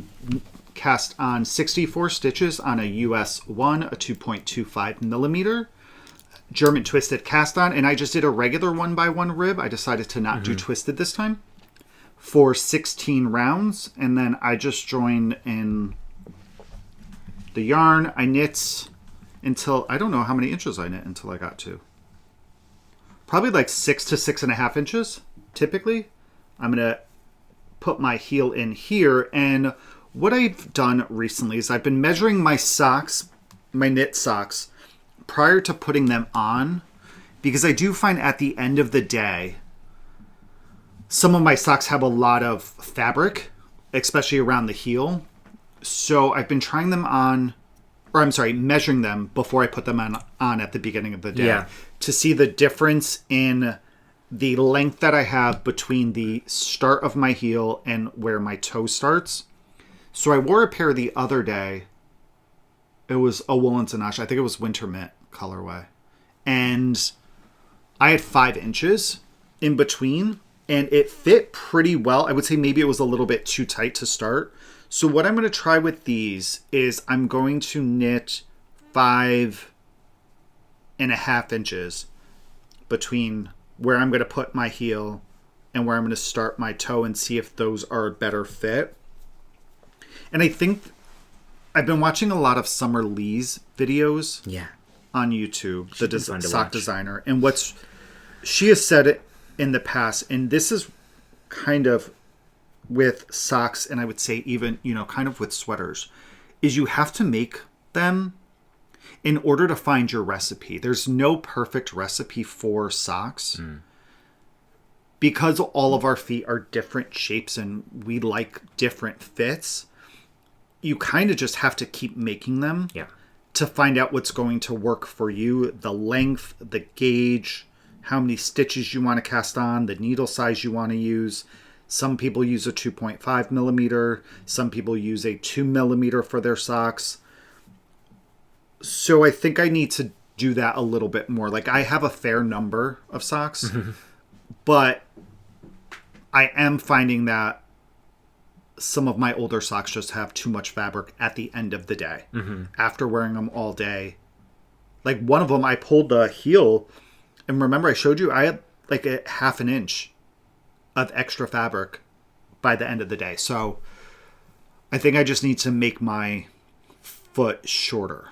cast on 64 stitches on a US 1, a 2.25 millimeter, German twisted cast on, and I just did a regular 1x1 rib. I decided to not do twisted this time for 16 rounds, and then I just joined in the yarn. I knit until, I don't know how many inches I knit until I got to. Probably like 6 to 6.5 inches, typically. I'm going to put my heel in here, and what I've done recently is I've been measuring my socks, my knit socks, prior to putting them on, because I do find at the end of the day, some of my socks have a lot of fabric, especially around the heel. So I've been trying them on, or I'm sorry, measuring them before I put them on at the beginning of the day to see the difference in the length that I have between the start of my heel and where my toe starts. So I wore a pair the other day. It was a woolen Tanache. I think it was winter mint colorway. And I had 5 inches in between, and it fit pretty well. I would say maybe it was a little bit too tight to start. So what I'm going to try with these is I'm going to knit 5.5 inches between where I'm going to put my heel and where I'm going to start my toe and see if those are a better fit. And I think I've been watching a lot of Summer Lee's videos on YouTube, the sock designer. And she has said it in the past, and this is kind of with socks, and I would say even, kind of with sweaters, is you have to make them in order to find your recipe. There's no perfect recipe for socks. Because all of our feet are different shapes and we like different fits, you kind of just have to keep making them to find out what's going to work for you, the length, the gauge, how many stitches you want to cast on, the needle size you want to use. Some people use a 2.5 millimeter. Some people use a 2 millimeter for their socks. So I think I need to do that a little bit more. Like, I have a fair number of socks, but I am finding that some of my older socks just have too much fabric at the end of the day. After wearing them all day. Like, one of them, I pulled the heel, and remember I showed you I had like a 1/2 inch of extra fabric by the end of the day. So I think I just need to make my foot shorter.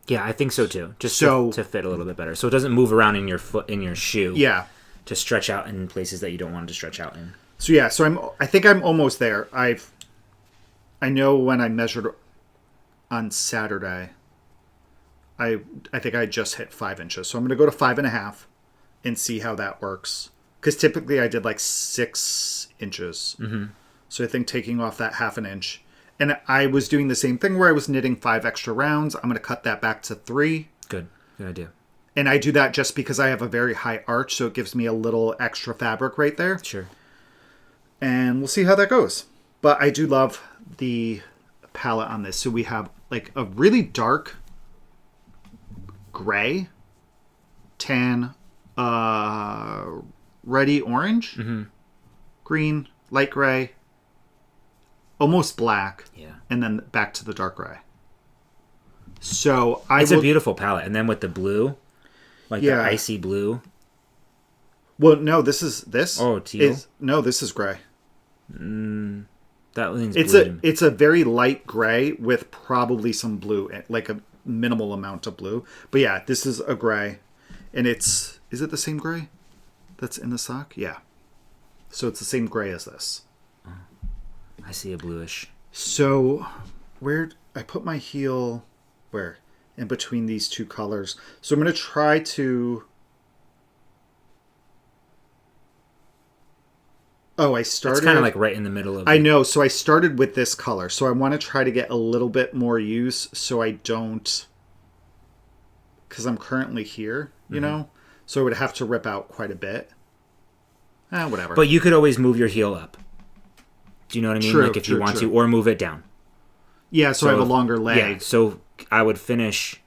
Yeah, I think so too. Just to fit a little bit better. So it doesn't move around in your foot, in your shoe. Yeah. To stretch out in places that you don't want it to stretch out in. So yeah, I think I'm almost there. I know when I measured on Saturday, I think I just hit 5 inches. So I'm going to go to 5.5 and see how that works. Because typically I did like 6 inches. So I think taking off that 1/2 inch. And I was doing the same thing where I was knitting 5 extra rounds. I'm going to cut that back to 3. Good idea. And I do that just because I have a very high arch, so it gives me a little extra fabric right there. Sure. And we'll see how that goes. But I do love the palette on this. So we have like a really dark gray, tan, reddy orange, green, light gray, almost black, and then back to the dark gray. So it's a beautiful palette, and then with the blue, like the icy blue. Well, no, this. Oh, teal. This is gray. That leans blue. It's a very light gray with probably some blue, like a minimal amount of blue. But yeah, this is a gray, and is it the same gray that's in the sock? Yeah. So it's the same gray as this. I see a bluish. So where I put my heel, where? In between these two colors. So I'm going to try to... Oh, I started... It's kind of like right in the middle of I know. So I started with this color. So I want to try to get a little bit more use so I don't... Because I'm currently here, you know? So I would have to rip out quite a bit. Whatever. But you could always move your heel up. Do you know what I mean? True, like if you want to, or move it down. Yeah, so I have a longer leg. Yeah, so I would finish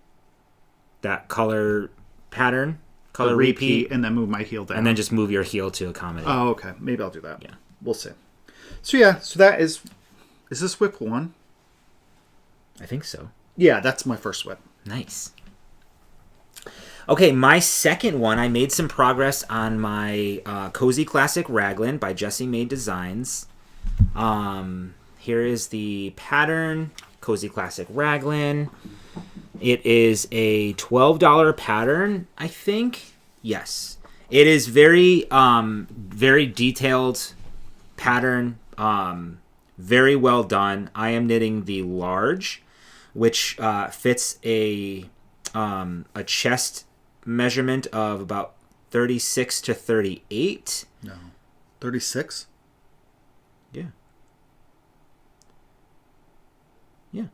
that color pattern, color repeat, and then move my heel down. And then just move your heel to accommodate. Oh, okay. Maybe I'll do that. Yeah. We'll see. So yeah, so that is this whip 1? I think so. Yeah, that's my first whip. Nice. Okay, my second one, I made some progress on my Cozy Classic Raglan by Jessie Made Designs. Here is the pattern, Cozy Classic Raglan. It is a $12 pattern, I think. Yes. It is very, very detailed pattern. Very well done. I am knitting the large, which fits a chest measurement of about 36 to 38. No. 36? Yeah. Yeah.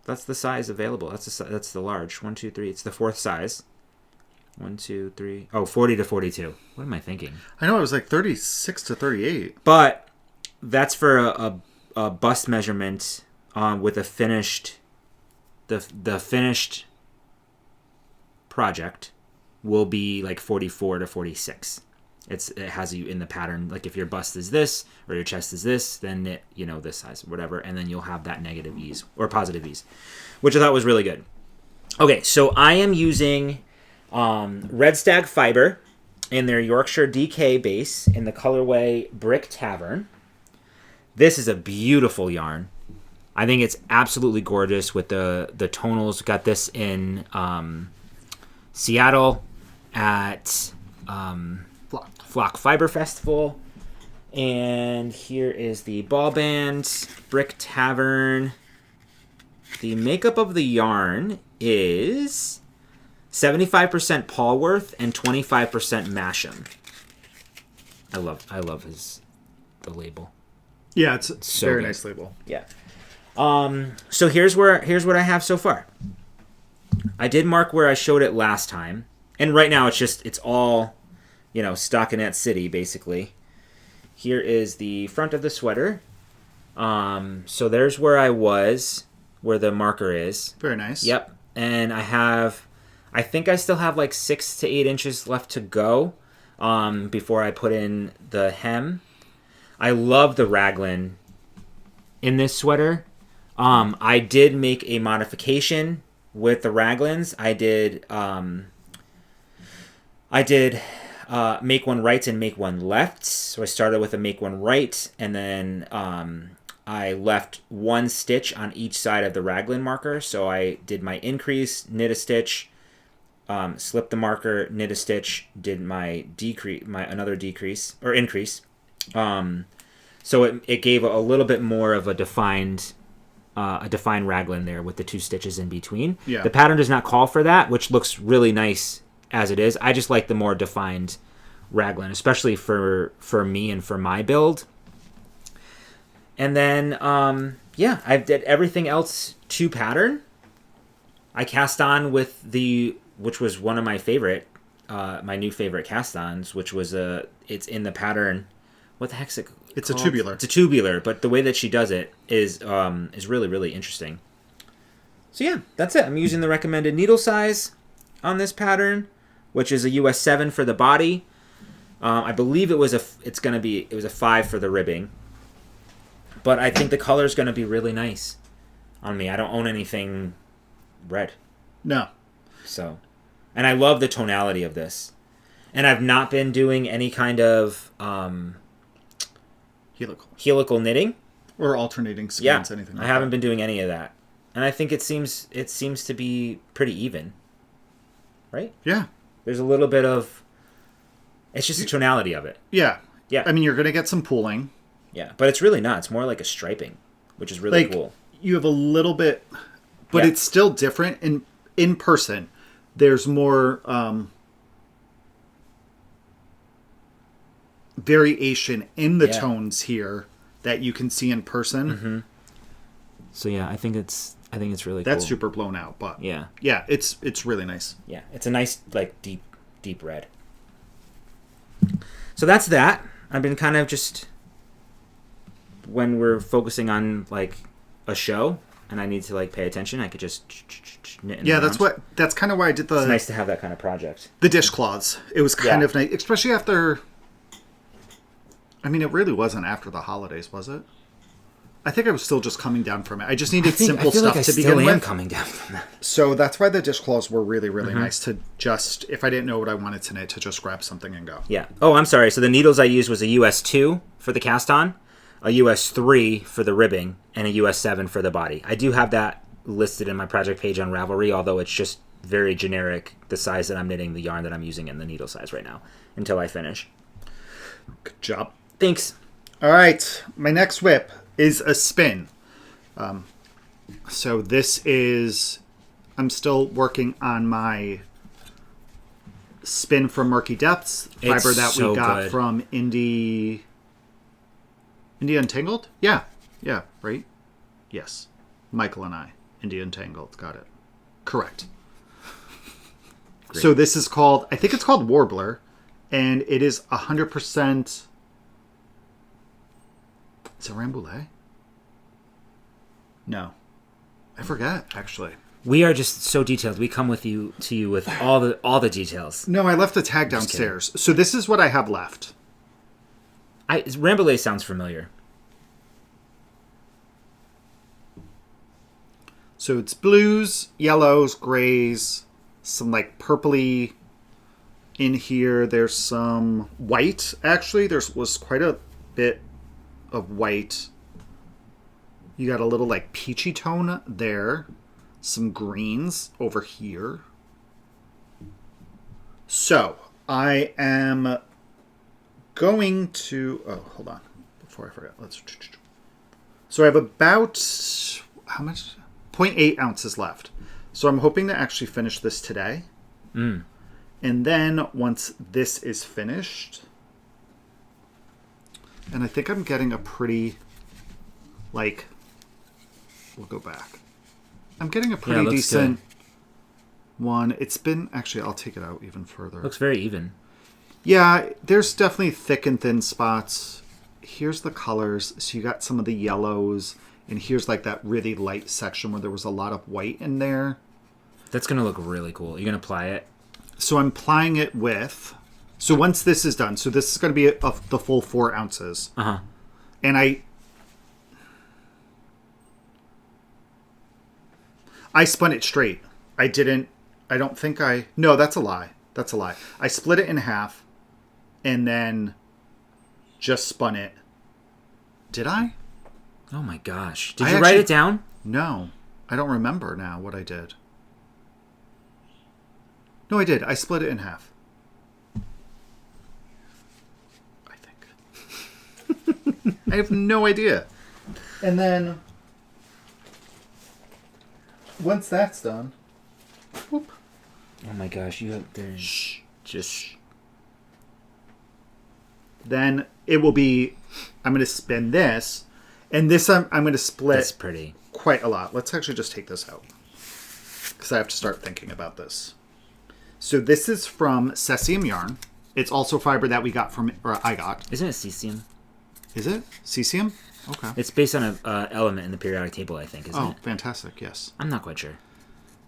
That's the size available. That's the large. 1, 2, 3. It's the fourth size. 1, 2, 3. Oh, 40 to 42. What am I thinking? I know it was like 36 to 38. But that's for a bust measurement with a finished... The finished project will be like 44 to 46. It has you in the pattern, like if your bust is this or your chest is this, then it, this size or whatever, and then you'll have that negative ease or positive ease, which I thought was really good. Okay, so I am using Red Stag Fiber in their Yorkshire DK base in the colorway Brick Tavern. This is a beautiful yarn. I think it's absolutely gorgeous with the tonals. Got this in Seattle at Flock Fiber Festival. And here is the ball band, Brick Tavern. The makeup of the yarn is 75% Polworth and 25% Masham. I love the label. Yeah, it's so very good. Nice label. Yeah. So here's what I have so far. I did mark where I showed it last time, and right now it's all, stockinette city basically. Here is the front of the sweater. So there's where I was, where the marker is. Very nice. Yep. And I think I still have like 6 to 8 inches left to go before I put in the hem. I love the raglan in this sweater. I did make a modification with the raglans. I did make one right and make one left. So I started with a make one right, and then I left one stitch on each side of the raglan marker. So I did my increase, knit a stitch, slip the marker, knit a stitch, did my decrease, another decrease or increase. So it gave a little bit more of a defined raglan there with the 2 stitches in between. Yeah. The pattern does not call for that, which looks really nice as it is. I just like the more defined raglan, especially for me and for my build. And then, I did everything else to pattern. I cast on with which was one of my favorite, my new favorite cast-ons, which was it's in the pattern. What the heck's it called? It's a tubular. It's a tubular, but the way that she does it is really, really interesting. So yeah, that's it. I'm using the recommended needle size on this pattern, which is a US 7 for the body. I believe it was a 5 for the ribbing. But I think the color is going to be really nice on me. I don't own anything red. No. So, and I love the tonality of this. And I've not been doing any kind of helical knitting or alternating skeins, anything like that. I haven't been doing any of that. And I think it seems to be pretty even. Right? Yeah. There's a little bit of it's just the tonality of it. Yeah. Yeah. I mean, you're going to get some pooling. Yeah, but it's really not. It's more like a striping, which is really cool. You have a little bit, but it's still different in person. There's more variation in the tones here that you can see in person. Mm-hmm. So yeah, I think it's really That's cool. super blown out, but yeah, it's really nice. Yeah, it's a nice deep red. So that's that. I've been kind of just when we're focusing on like a show and I need to like pay attention, I could just knit. That's kind of why I did the. It's nice to have that kind of project. The dishcloths. It was kind of nice, especially after. I mean, it really wasn't after the holidays, was it? I think I was still just coming down from it. I just needed simple stuff to begin with. I still am coming down from that. So that's why the dishcloths were really, really nice to just, if I didn't know what I wanted to knit, to just grab something and go. Yeah. Oh, I'm sorry. So the needles I used was a US 2 for the cast on, a US 3 for the ribbing, and a US 7 for the body. I do have that listed in my project page on Ravelry, although it's just very generic, the size that I'm knitting, the yarn that I'm using, and the needle size right now, until I finish. Good job. Thanks. All right. My next whip is a spin. So this is, I'm still working on my spin from Murky Depths, fiber that we got from Indie Untangled? Yeah, right? Yes. Michael and I, Indie Untangled, got it. Correct. Great. So this is called, I think it's called Warbler, and it is 100%, is it Rambouillet? No. I forget, actually. We are just so detailed. We come to you with all the details. No, I left a tag downstairs. So this is what I have left. Rambouillet sounds familiar. So it's blues, yellows, grays, some like purpley in here. There's some white, actually. There was quite a bit of white. You got a little like peachy tone there. Some greens over here. So I am going to, oh, hold on. Before I forget, so I have about, how much? 0.8 ounces left. So I'm hoping to actually finish this today. And then once this is finished, and I think I'm getting a pretty, like, we'll go back. I'm getting a pretty decent one. It's been, actually, I'll take it out even further. Looks very even. Yeah, there's definitely thick and thin spots. Here's the colors. So you got some of the yellows. And here's like that really light section where there was a lot of white in there. That's going to look really cool. You're going to apply it? So I'm applying it with... So once this is done, so this is going to be the full 4 ounces. Uh-huh. And I spun it straight. No, that's a lie. That's a lie. I split it in half and then just spun it. Did I? Oh my gosh. Did you write it down? No. I don't remember now what I did. No, I did. I split it in half. I think. I have no idea. And then, once that's done, whoop. Oh my gosh, just... Then it will be, I'm going to spin this, and this I'm going to split. That's pretty. Quite a lot. Let's actually just take this out, because I have to start thinking about this. So this is from Cesium Yarn. It's also fiber that we got from, or I got. Isn't it cesium? Is it? Cesium? Okay. It's based on an element in the periodic table, I think, isn't it? Oh, fantastic, yes. I'm not quite sure.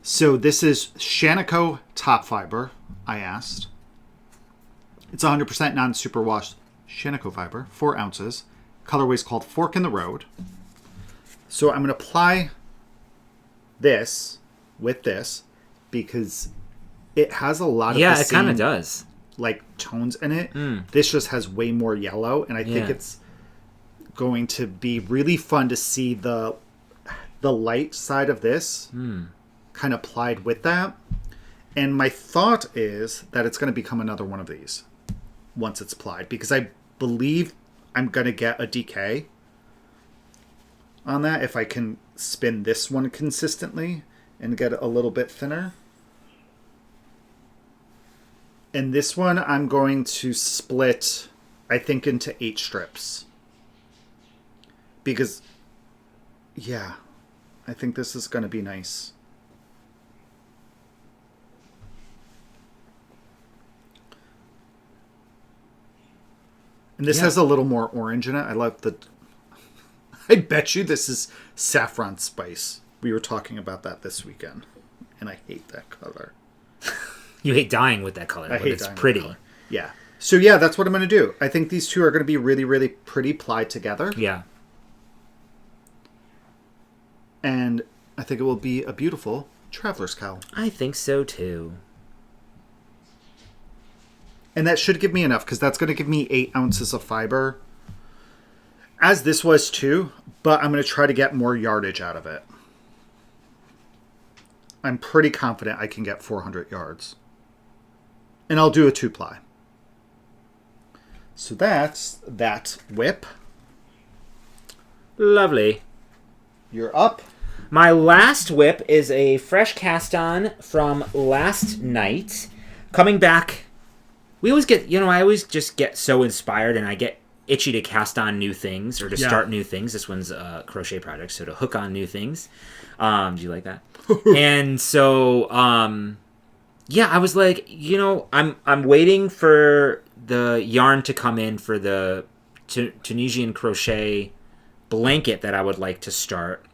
So this is Shanico top fiber, I asked. It's 100% non-superwash Shanico fiber, 4 ounces. Colorway's called Fork in the Road. So I'm going to apply this with this because it has a lot of the it kind of does. Like tones in it. This just has way more yellow, and I think it's going to be really fun to see the light side of this kind of applied with that. And my thought is that it's going to become another one of these once it's applied, because I believe I'm going to get a decay on that if I can spin this one consistently and get it a little bit thinner. And this one I'm going to split, I think, into 8 strips. Because, yeah, I think this is going to be nice. And this has a little more orange in it. I love the... I bet you this is saffron spice. We were talking about that this weekend. And I hate that color. You hate dyeing with that color, but it's pretty. Yeah. So yeah, that's what I'm going to do. I think these two are going to be really, really pretty plied together. Yeah. And I think it will be a beautiful traveler's cowl. I think so too. And that should give me enough, because that's going to give me 8 ounces of fiber. As this was too, but I'm going to try to get more yardage out of it. I'm pretty confident I can get 400 yards. And I'll do a 2-ply. So that's that whip. Lovely. You're up. My last whip is a fresh cast on from last night. Coming back, we always get, I always just get so inspired and I get itchy to cast on new things or to start new things. This one's a crochet project, so to hook on new things. Do you like that? And so, I was like, I'm waiting for the yarn to come in for the Tunisian crochet blanket that I would like to start.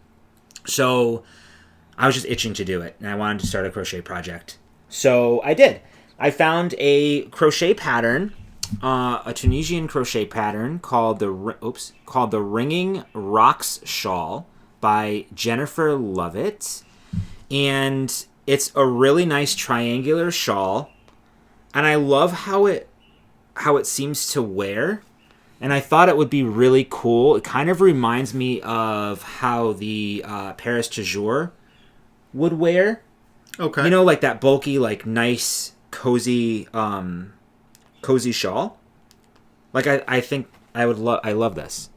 So I was just itching to do it, and I wanted to start a crochet project. So I did. I found a crochet pattern, a Tunisian crochet pattern called the Ringing Rocks Shawl by Jennifer Lovett. And it's a really nice triangular shawl, and I love how it seems to wear. And I thought it would be really cool. It kind of reminds me of how the Paris Toujours would wear. Okay. Like that bulky, like nice, cozy shawl. Like I think I love this.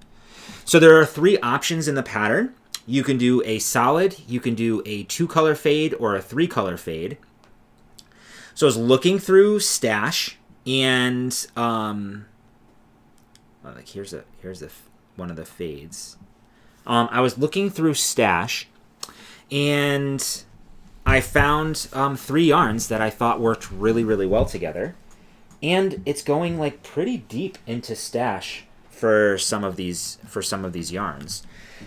So there are 3 options in the pattern. You can do a solid, you can do a 2-color fade, or a 3-color fade. So I was looking through Stash, and here's one of the fades. I was looking through Stash, and I found 3 yarns that I thought worked really, really well together. And it's going like pretty deep into Stash for some of these yarns.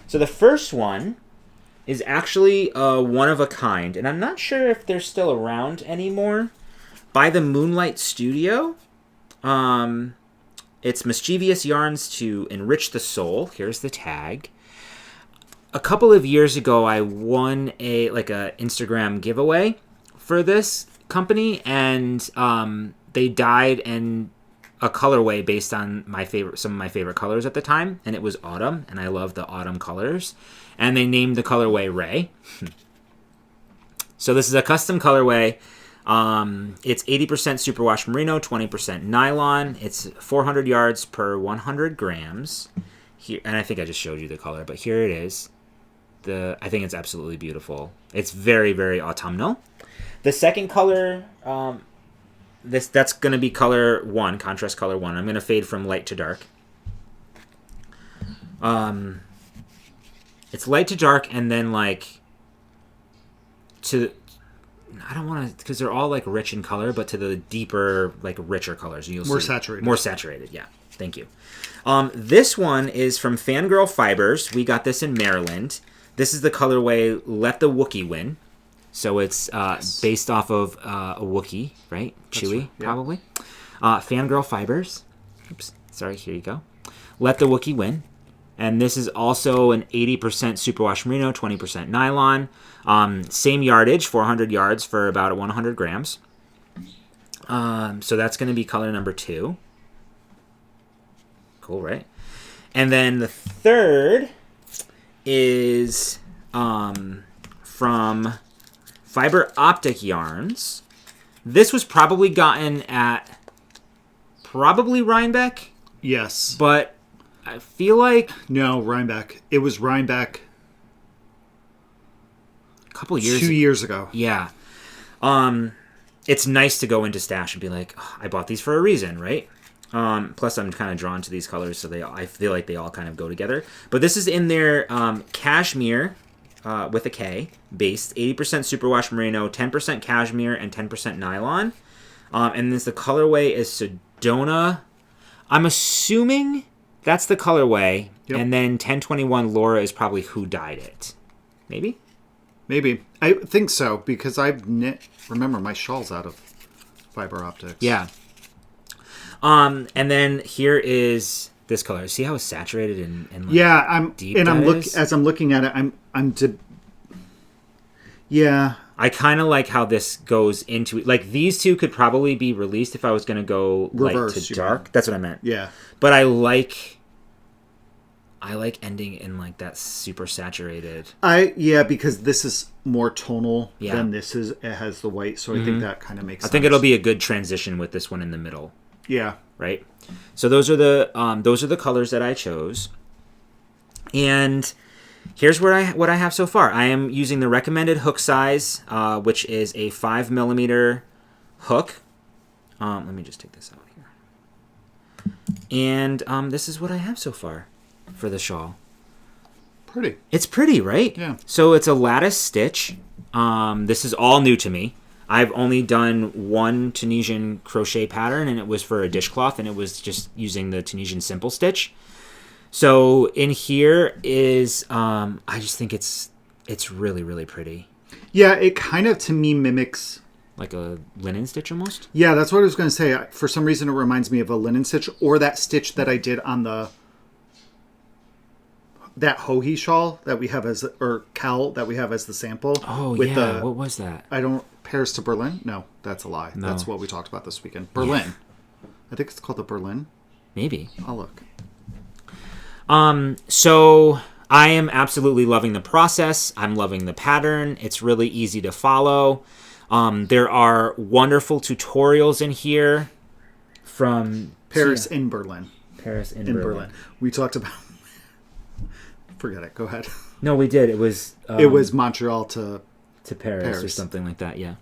So the first one is actually one of a kind, and I'm not sure if they're still around anymore. By the Moonlight Studio. It's Mischievous Yarns to Enrich the Soul. Here's the tag. A couple of years ago, I won a Instagram giveaway for this company, and they dyed in a colorway based on some of my favorite colors at the time, and it was autumn, and I love the autumn colors. And they named the colorway Ray. So this is a custom colorway. It's 80% superwash merino, 20% nylon. It's 400 yards per 100 grams. Here, and I think I just showed you the color, but here it is. I think it's absolutely beautiful. It's very, very autumnal. The second color, that's going to be color 1, contrast color 1. I'm going to fade from light to dark. It's light to dark, and then I don't want to, because they're all rich in color, but to the deeper, richer colors. More saturated. More saturated, yeah. Thank you. This one is from Fangirl Fibers. We got this in Maryland. This is the colorway Let the Wookiee Win. So it's based off of a Wookiee, right? Chewie, right, yeah. Probably. Fangirl Fibers. Oops, sorry, here you go. Let the Wookiee Win. And this is also an 80% superwash merino, 20% nylon. Same yardage, 400 yards for about 100 grams. So that's going to be color number 2. Cool, right? And then the third is from Fiber Optic Yarns. This was probably gotten at Rhinebeck. Yes. But I feel like... No, Rhinebeck. It was Rhinebeck a couple years 2 years ago. Yeah. It's nice to go into Stash and be like, oh, I bought these for a reason, right? Plus, I'm kind of drawn to these colors, so I feel like they all kind of go together. But this is in their cashmere, with a K, based 80% superwash merino, 10% cashmere, and 10% nylon. And then the colorway is Sedona. I'm assuming that's the colorway. Yep. And then 1021 Laura is probably who dyed it. Maybe? Maybe. I think so, because I've knit... Remember, my shawl's out of fiber optics. Yeah. And then here is this color. See how it's saturated and yeah, deep that is? As I'm looking at it, I'm Yeah. I kind of like how this goes into it. Like, these two could probably be released if I was going to go Reverse, light to dark. That's what I meant. Yeah. But I like ending in, like, that super saturated. Because this is more tonal than this is. It has the white, so I think that kind of makes sense. I think it'll be a good transition with this one in the middle. Yeah. Right? So those are the colors that I chose. And here's what I have so far. I am using the recommended hook size, which is a 5mm hook. Let me just take this out here. And this is what I have so far for the shawl. Pretty. It's pretty, right? Yeah. So it's a lattice stitch. This is all new to me. I've only done one Tunisian crochet pattern, and it was for a dishcloth, and it was just using the Tunisian simple stitch. So in here is, I just think it's really, really pretty. Yeah, it kind of, to me, mimics... Like a linen stitch almost? Yeah, that's what I was going to say. For some reason, it reminds me of a linen stitch, or that stitch that I did on that Hohi shawl that we have or cowl that we have as the sample. Oh, yeah. What was that? Paris to Berlin? No, that's a lie. No. That's what we talked about this weekend. Berlin. Yeah. I think it's called the Berlin. Maybe. I'll look. So I am absolutely loving the process. I'm loving the pattern. It's really easy to follow. There are wonderful tutorials in here from Paris in Berlin. Paris in Berlin. We talked about... Forget it. Go ahead. No, we did. It was Montreal to Paris or something like that. Yeah.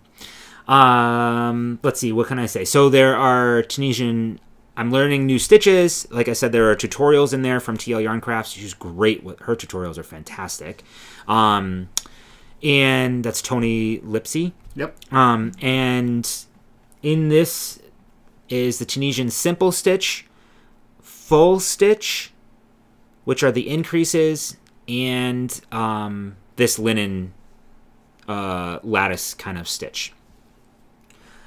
Let's see. What can I say? So there are Tunisian... I'm learning new stitches. Like I said, there are tutorials in there from TL Yarn Crafts. She's great. Her tutorials are fantastic. And that's Tony Lipsy. Yep. And in this is the Tunisian simple stitch, full stitch, which are the increases, and this linen lattice kind of stitch.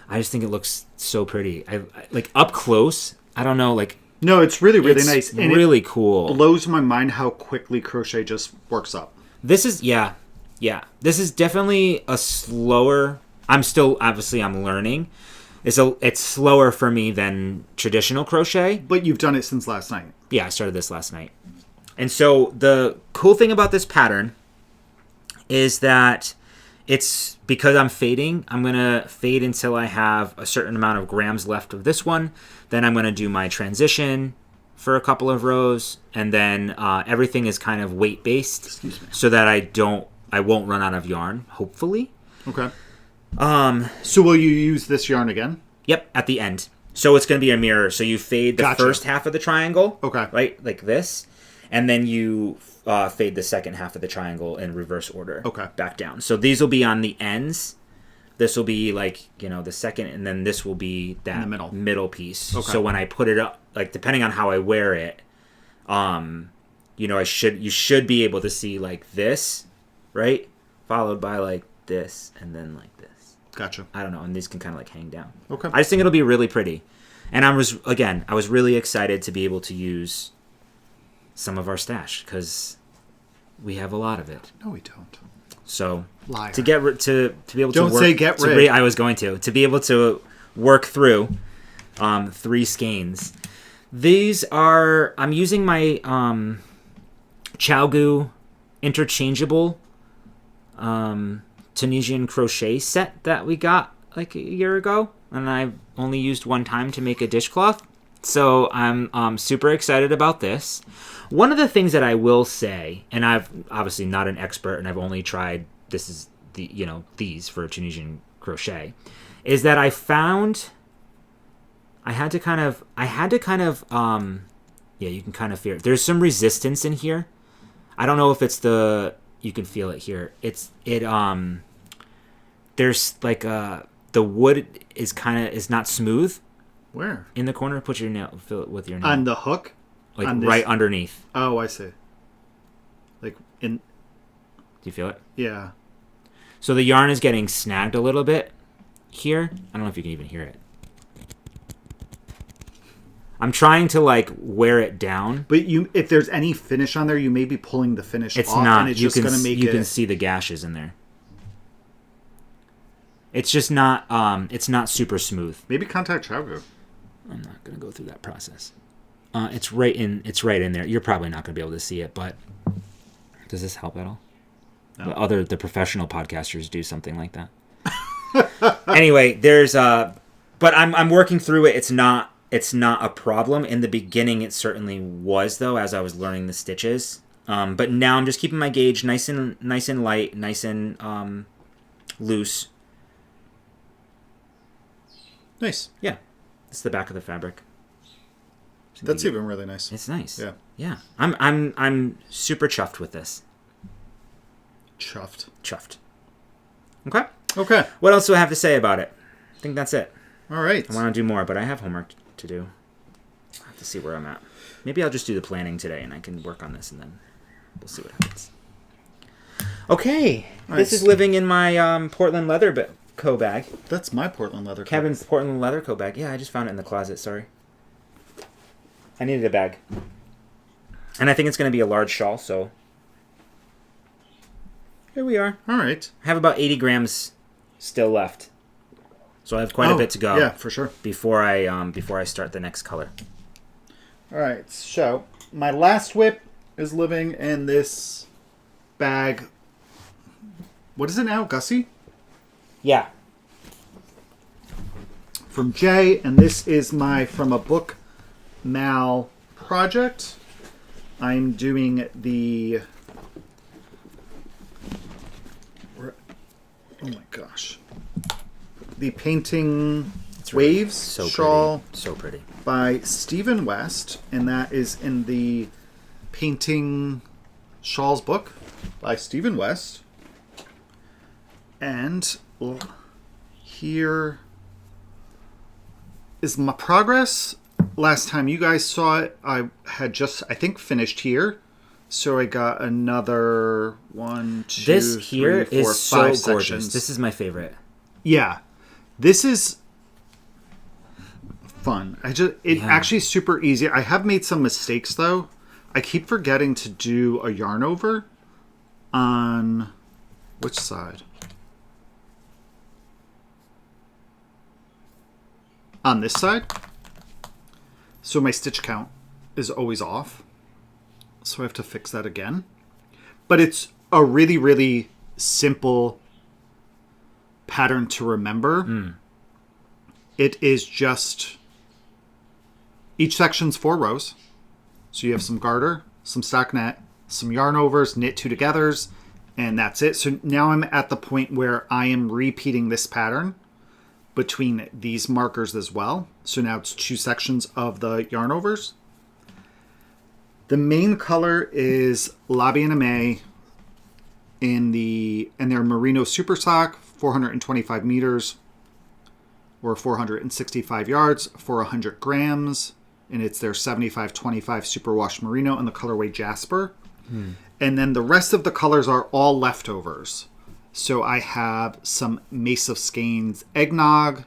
I just think it looks so pretty. I like up close. I don't know, like no, it's really nice and really cool. Blows my mind how quickly crochet just works up. This is This is definitely a slower. I'm learning. It's slower for me than traditional crochet. But you've done it since last night. Yeah, I started this last night. And so the cool thing about this pattern is that it's because I'm fading. I'm going to fade until I have a certain amount of grams left of this one. Then I'm going to do my transition for a couple of rows. And then everything is kind of weight-based so that I won't run out of yarn, hopefully. Okay. So will you use this yarn again? Yep, at the end. So it's going to be a mirror. So you fade the first half of the triangle. Okay. Right? Like this. And then you fade the second half of the triangle in reverse order. Okay. Back down. So these will be on the ends. This will be like, the second, and then this will be that in the middle piece. Okay. So when I put it up, like depending on how I wear it, you should be able to see like this, right? Followed by like this, and then like this. Gotcha. I don't know, and these can kind of like hang down. Okay. I just think it'll be really pretty. And I was really excited to be able to use some of our stash because we have a lot of it. No, we don't. So Liar. to be able to don't say get rid. I was going to be able to work through 3 skeins. These are I'm using my Chalgu interchangeable Tunisian crochet set that we got like a year ago, and I've only used one time to make a dishcloth. So I'm super excited about this. One of the things that I will say, and I've obviously not an expert, and I've only tried these for Tunisian crochet, is that I found I had to kind of you can kind of feel it. There's some resistance in here. I don't know if it's you can feel it here. There's like the wood is not smooth. Where? In the corner, put your nail, fill it with your nail. On the hook? Like right underneath. Oh, I see. Like in... Do you feel it? Yeah. So the yarn is getting snagged a little bit here. I don't know if you can even hear it. I'm trying to like wear it down. But if there's any finish on there, you may be pulling the finish off. It's not. And it's just going to make You can see the gashes in there. It's just not it's not super smooth. Maybe contact Hjalgar. I'm not going to go through that process. It's right in there. You're probably not going to be able to see it, but does this help at all? No. The professional podcasters do something like that. Anyway, there's but I'm working through it. It's not a problem. In the beginning it certainly was, though, as I was learning the stitches. But now I'm just keeping my gauge nice and light, nice and loose. Nice. Yeah. It's the back of the fabric. That's even really nice. It's nice. Yeah. Yeah. I'm super chuffed with this. Chuffed. Okay. What else do I have to say about it? I think that's it. All right. I want to do more, but I have homework to do. I have to see where I'm at. Maybe I'll just do the planning today and I can work on this and then we'll see what happens. Okay. Nice. This is living in my Portland leather co bag. That's my Portland leather. Kevin's Portland leather co bag. Yeah, I just found it in the closet. Sorry. I needed a bag. And I think it's going to be a large shawl, so here we are. All right. I have about 80 grams still left. So I have quite a bit to go. Yeah, for sure. Before I start the next color. All right. So my last whip is living in this bag. What is it now, Gussie? Yeah. From Jay, and this is my From a Book Mal project. I'm doing the... Oh my gosh. The Painting Waves shawl. So pretty. By Stephen West, and that is in the Painting Shawls book by Stephen West. And here is my progress. Last time you guys saw it, I had just, I think, finished here. So I got another 1, 2, this 3, here 4, is 5 so gorgeous. sections. This is my favorite. Yeah. This is fun. Actually super easy. I have made some mistakes, though. I keep forgetting to do a yarn over on which side? On this side. So my stitch count is always off. So I have to fix that again. But it's a really, really simple pattern to remember. It is just... Each section's 4 rows. So you have some garter, some stockinette, some yarn overs, knit 2 togethers, and that's it. So now I'm at the point where I am repeating this pattern between these markers as well. So now it's 2 sections of the yarn overs. The main color is La Bien Aimée in their Merino Super Sock, 425 meters or 465 yards for 100 grams. And it's their 75-25 Superwash Merino in the colorway Jasper. And then the rest of the colors are all leftovers. So I have some Mace of Skeins Eggnog.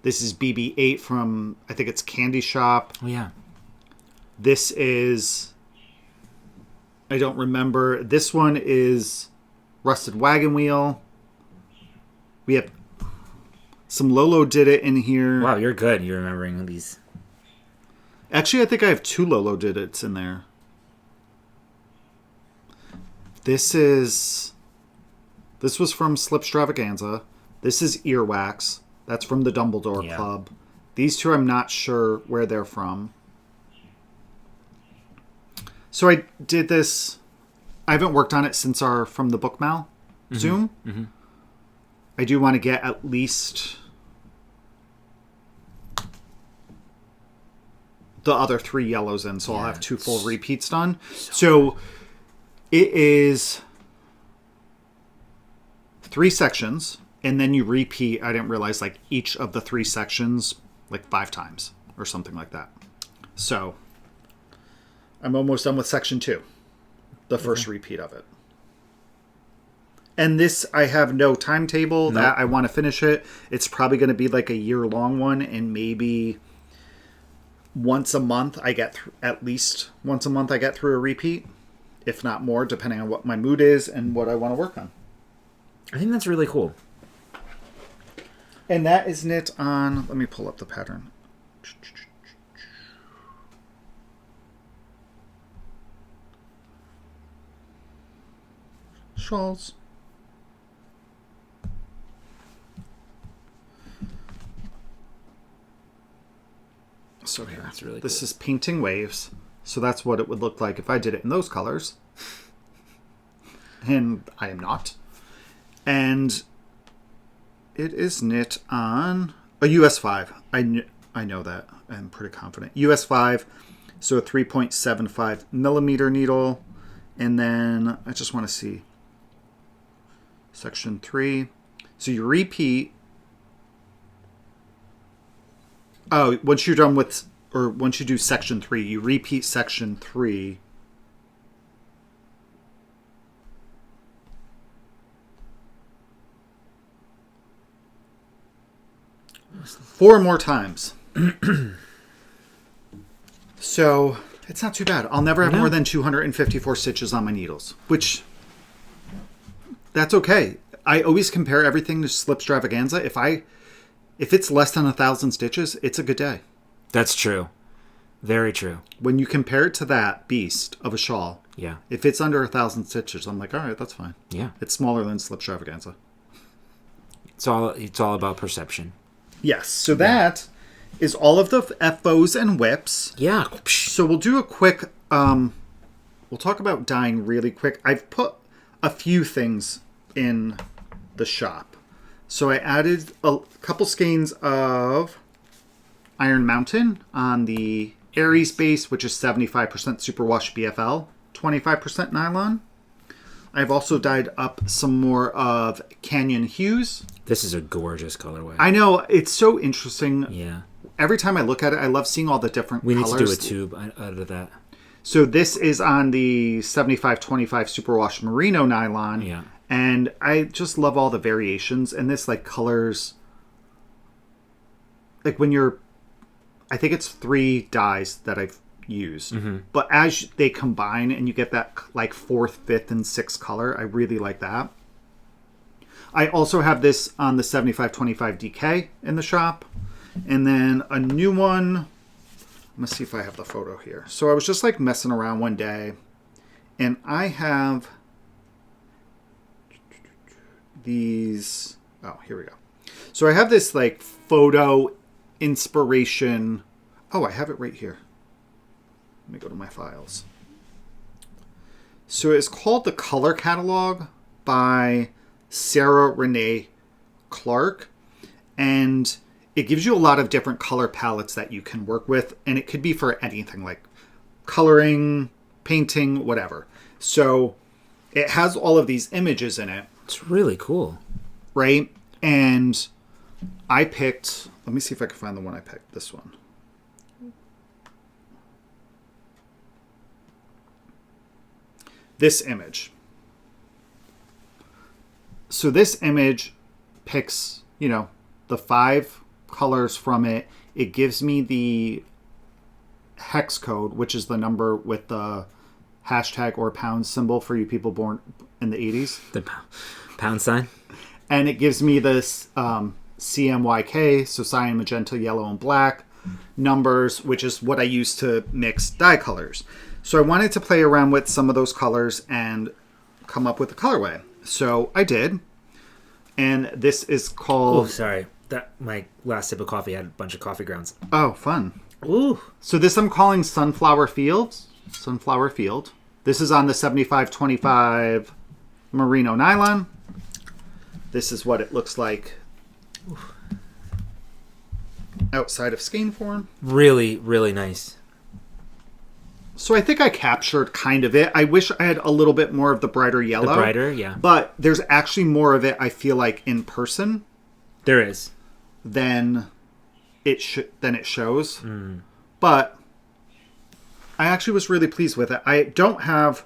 This is BB-8 from, I think it's Candy Shop. Oh, yeah. This is, I don't remember. This one is Rusted Wagon Wheel. We have some Lolo Did It in here. Wow, you're good. You're remembering these. Actually, I think I have 2 Lolo Did It's in there. This was from Slipstravaganza. This is Earwax. That's from the Dumbledore Club. These 2, I'm not sure where they're from. So I did this. I haven't worked on it since our From the Book Mal Zoom. Mm-hmm. I do want to get at least the other 3 yellows in, so I'll have 2 full repeats done. So it is 3 sections, and then you repeat, I didn't realize, like each of the 3 sections like 5 times or something like that. So I'm almost done with section 2, the first repeat of it. And this, I have no timetable that I want to finish it. It's probably going to be like a year-long one, and maybe once a month I get at least once a month I get through a repeat, if not more, depending on what my mood is and what I want to work on. I think that's really cool. And that is knit on, let me pull up the pattern. Shawls. So here, that's really this cool. is Painting Waves. So that's what it would look like if I did it in those colors. And I am not. And it is knit on a US 5. I know that. I'm pretty confident. US 5, so a 3.75 millimeter needle. And then I just want to see section 3. So you repeat. Oh, once you're done with, or once you do section 3, you repeat section 3. Four more times. So it's not too bad. I'll never have more than 254 stitches on my needles, which that's okay. I always compare everything to Slip Stravaganza. If it's less than 1,000 stitches, it's a good day. That's true. Very true. When you compare it to that beast of a shawl, yeah. If it's under 1,000 stitches, I'm like, all right, that's fine. Yeah. It's smaller than Slip Stravaganza. It's all about perception. Yes. So that is all of the FOs and whips. Yeah. So we'll do a quick, we'll talk about dyeing really quick. I've put a few things in the shop. So I added a couple skeins of Iron Mountain on the Aries base, which is 75% superwash BFL, 25% nylon. I've also dyed up some more of Canyon Hues. This is a gorgeous colorway. I know, it's so interesting. Yeah. Every time I look at it, I love seeing all the different colors. We need to do a tube out of that. So this is on the 75-25 superwash merino nylon. Yeah. And I just love all the variations. And this, like, colors... Like, when you're... I think it's 3 dyes that I've used. Mm-hmm. But as they combine and you get that, like, 4th, 5th, and 6th color, I really like that. I also have this on the 75-25 DK in the shop. And then a new one... I'm going to see if I have the photo here. So I was just, like, messing around one day. And I have... these, oh, here we go. So I have this like photo inspiration. Oh, I have it right here. Let me go to my files. So it's called The Color Catalog by Sarah Renee Clark. And it gives you a lot of different color palettes that you can work with. And it could be for anything like coloring, painting, whatever. So it has all of these images in it. It's really cool. Right? And I picked... Let me see if I can find the one I picked. This one. This image. So this image picks, the 5 colors from it. It gives me the hex code, which is the number with the hashtag or pound symbol for you people born in the 80s. The pound sign. And it gives me this CMYK, so cyan, magenta, yellow, and black numbers, which is what I use to mix dye colors. So I wanted to play around with some of those colors and come up with a colorway. So I did. And this is called... Oh, sorry. My last sip of coffee had a bunch of coffee grounds. Oh, fun. Ooh. So this I'm calling Sunflower Field. Sunflower Field. This is on the 75-25 merino nylon. This is what it looks like outside of skein form. Really, really nice. So I think I captured kind of it. I wish I had a little bit more of the brighter yellow. The brighter, yeah. But there's actually more of it, I feel like, in person. There is. Than it shows. Mm. But I actually was really pleased with it. I don't have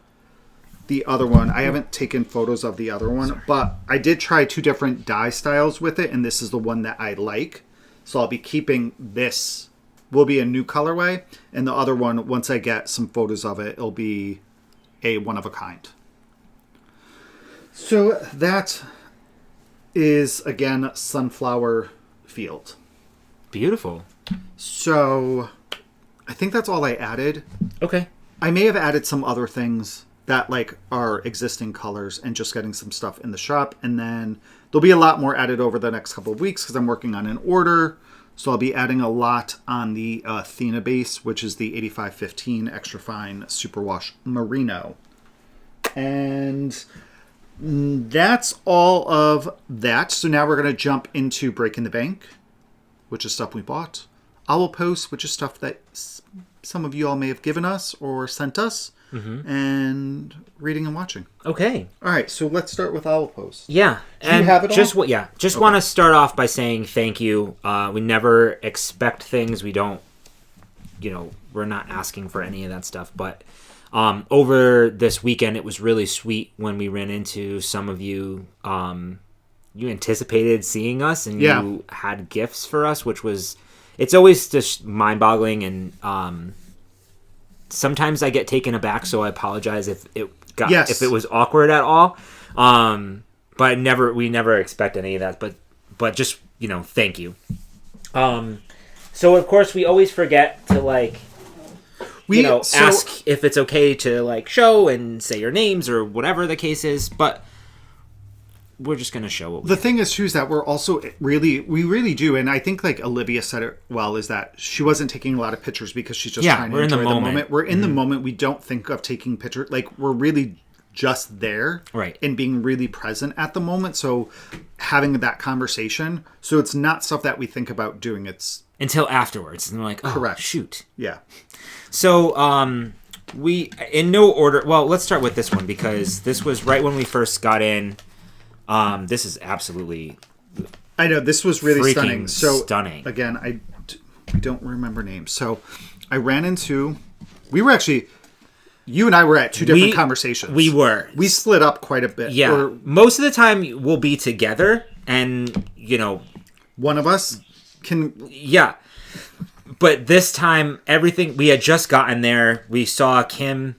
the other one. I haven't taken photos of the other one, but I did try 2 different dye styles with it, and this is the one that I like. So I'll be keeping this. Will be a new colorway, and the other one, once I get some photos of it, it'll be a one of a kind. So that is, again, Sunflower field. Beautiful. So I think that's all I added. Okay. I may have added some other things that like are existing colors and just getting some stuff in the shop. And then there'll be a lot more added over the next couple of weeks because I'm working on an order. So I'll be adding a lot on the Athena base, which is the 8515 extra fine superwash merino. And that's all of that. So now we're going to jump into Breaking the Bank, which is stuff we bought. Owl Post, which is stuff that some of you all may have given us or sent us. Mm-hmm. And reading and watching. Okay. All right, so let's start with Owl Post. Yeah. Do you have it all? Just want to start off by saying thank you. We never expect things. We don't, we're not asking for any of that stuff. But over this weekend, it was really sweet when we ran into some of you. You anticipated seeing us and you had gifts for us, which was, it's always just mind-boggling. And sometimes I get taken aback, so I apologize if it was awkward at all. But we never expect any of that. But just thank you. So of course we always forget to ask if it's okay to show and say your names or whatever the case is. But we're just gonna show what the thing is too is that we're also we really do, and I think Olivia said it well, is that she wasn't taking a lot of pictures because she's just trying to enjoy the moment. We're in the moment. We don't think of taking pictures. We're really just there, right, and being really present at the moment. So having that conversation, so it's not stuff that we think about doing. It's until afterwards, and they're like, oh, correct, shoot, yeah. So we in no order. Well, let's start with this one because this was right when we first got in. This is absolutely... I know, this was really stunning. Stunning. Again, I don't remember names. So I ran into... You and I were at two different conversations. We were. We split up quite a bit. Yeah. Most of the time, we'll be together and, one of us can... Yeah. But this time, everything... We had just gotten there. We saw Kim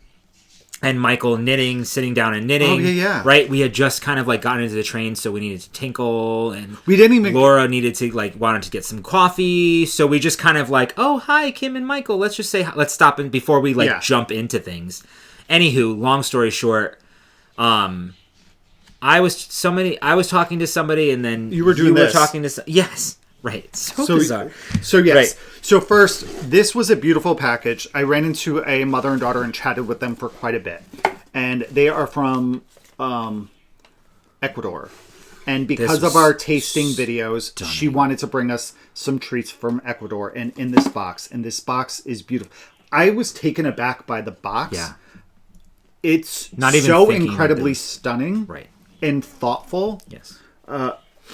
and Michael sitting down and knitting. Oh, yeah. Right? We had just kind of gotten into the train, so we needed to tinkle, and we didn't even... Laura needed to, wanted to get some coffee, so we just kind of oh, hi, Kim and Michael, let's just say, let's stop before we, jump into things. Anywho, long story short, I was talking to somebody, and then you were talking to... Yes. Right. So bizarre. So yes. Right. So first, this was a beautiful package. I ran into a mother and daughter and chatted with them for quite a bit. And they are from Ecuador. And because of our tasting videos, she wanted to bring us some treats from Ecuador and in this box. And this box is beautiful. I was taken aback by the box. Yeah. It's not even so incredibly stunning, right, and thoughtful. Yes.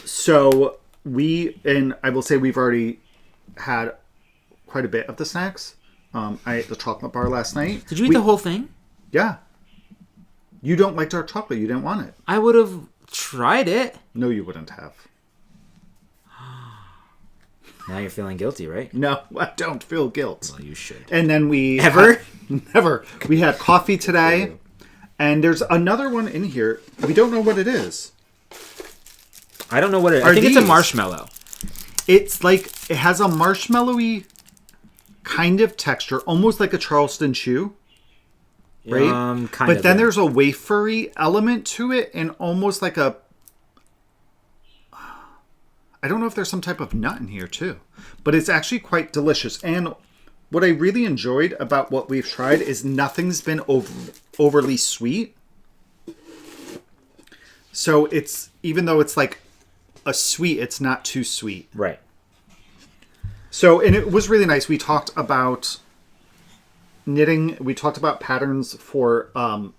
So I will say we've already had quite a bit of the snacks. I ate the chocolate bar last night. Did you eat the whole thing? Yeah. You don't like dark chocolate. You didn't want it. I would have tried it. No, you wouldn't have. Now you're feeling guilty, right? No, I don't feel guilt. Well, you should. And then never. We had coffee today. And there's another one in here. We don't know what it is. I don't know what it is. I think it's a marshmallow. It's it has a marshmallowy kind of texture, almost like a Charleston chew. Right? But then there's a wafery element to it and almost like a... I don't know if there's some type of nut in here too. But it's actually quite delicious. And what I really enjoyed about what we've tried is nothing's been overly sweet. So it's... Even though it's a sweet, it's not too sweet. Right. So, and it was really nice. We talked about knitting. We talked about patterns for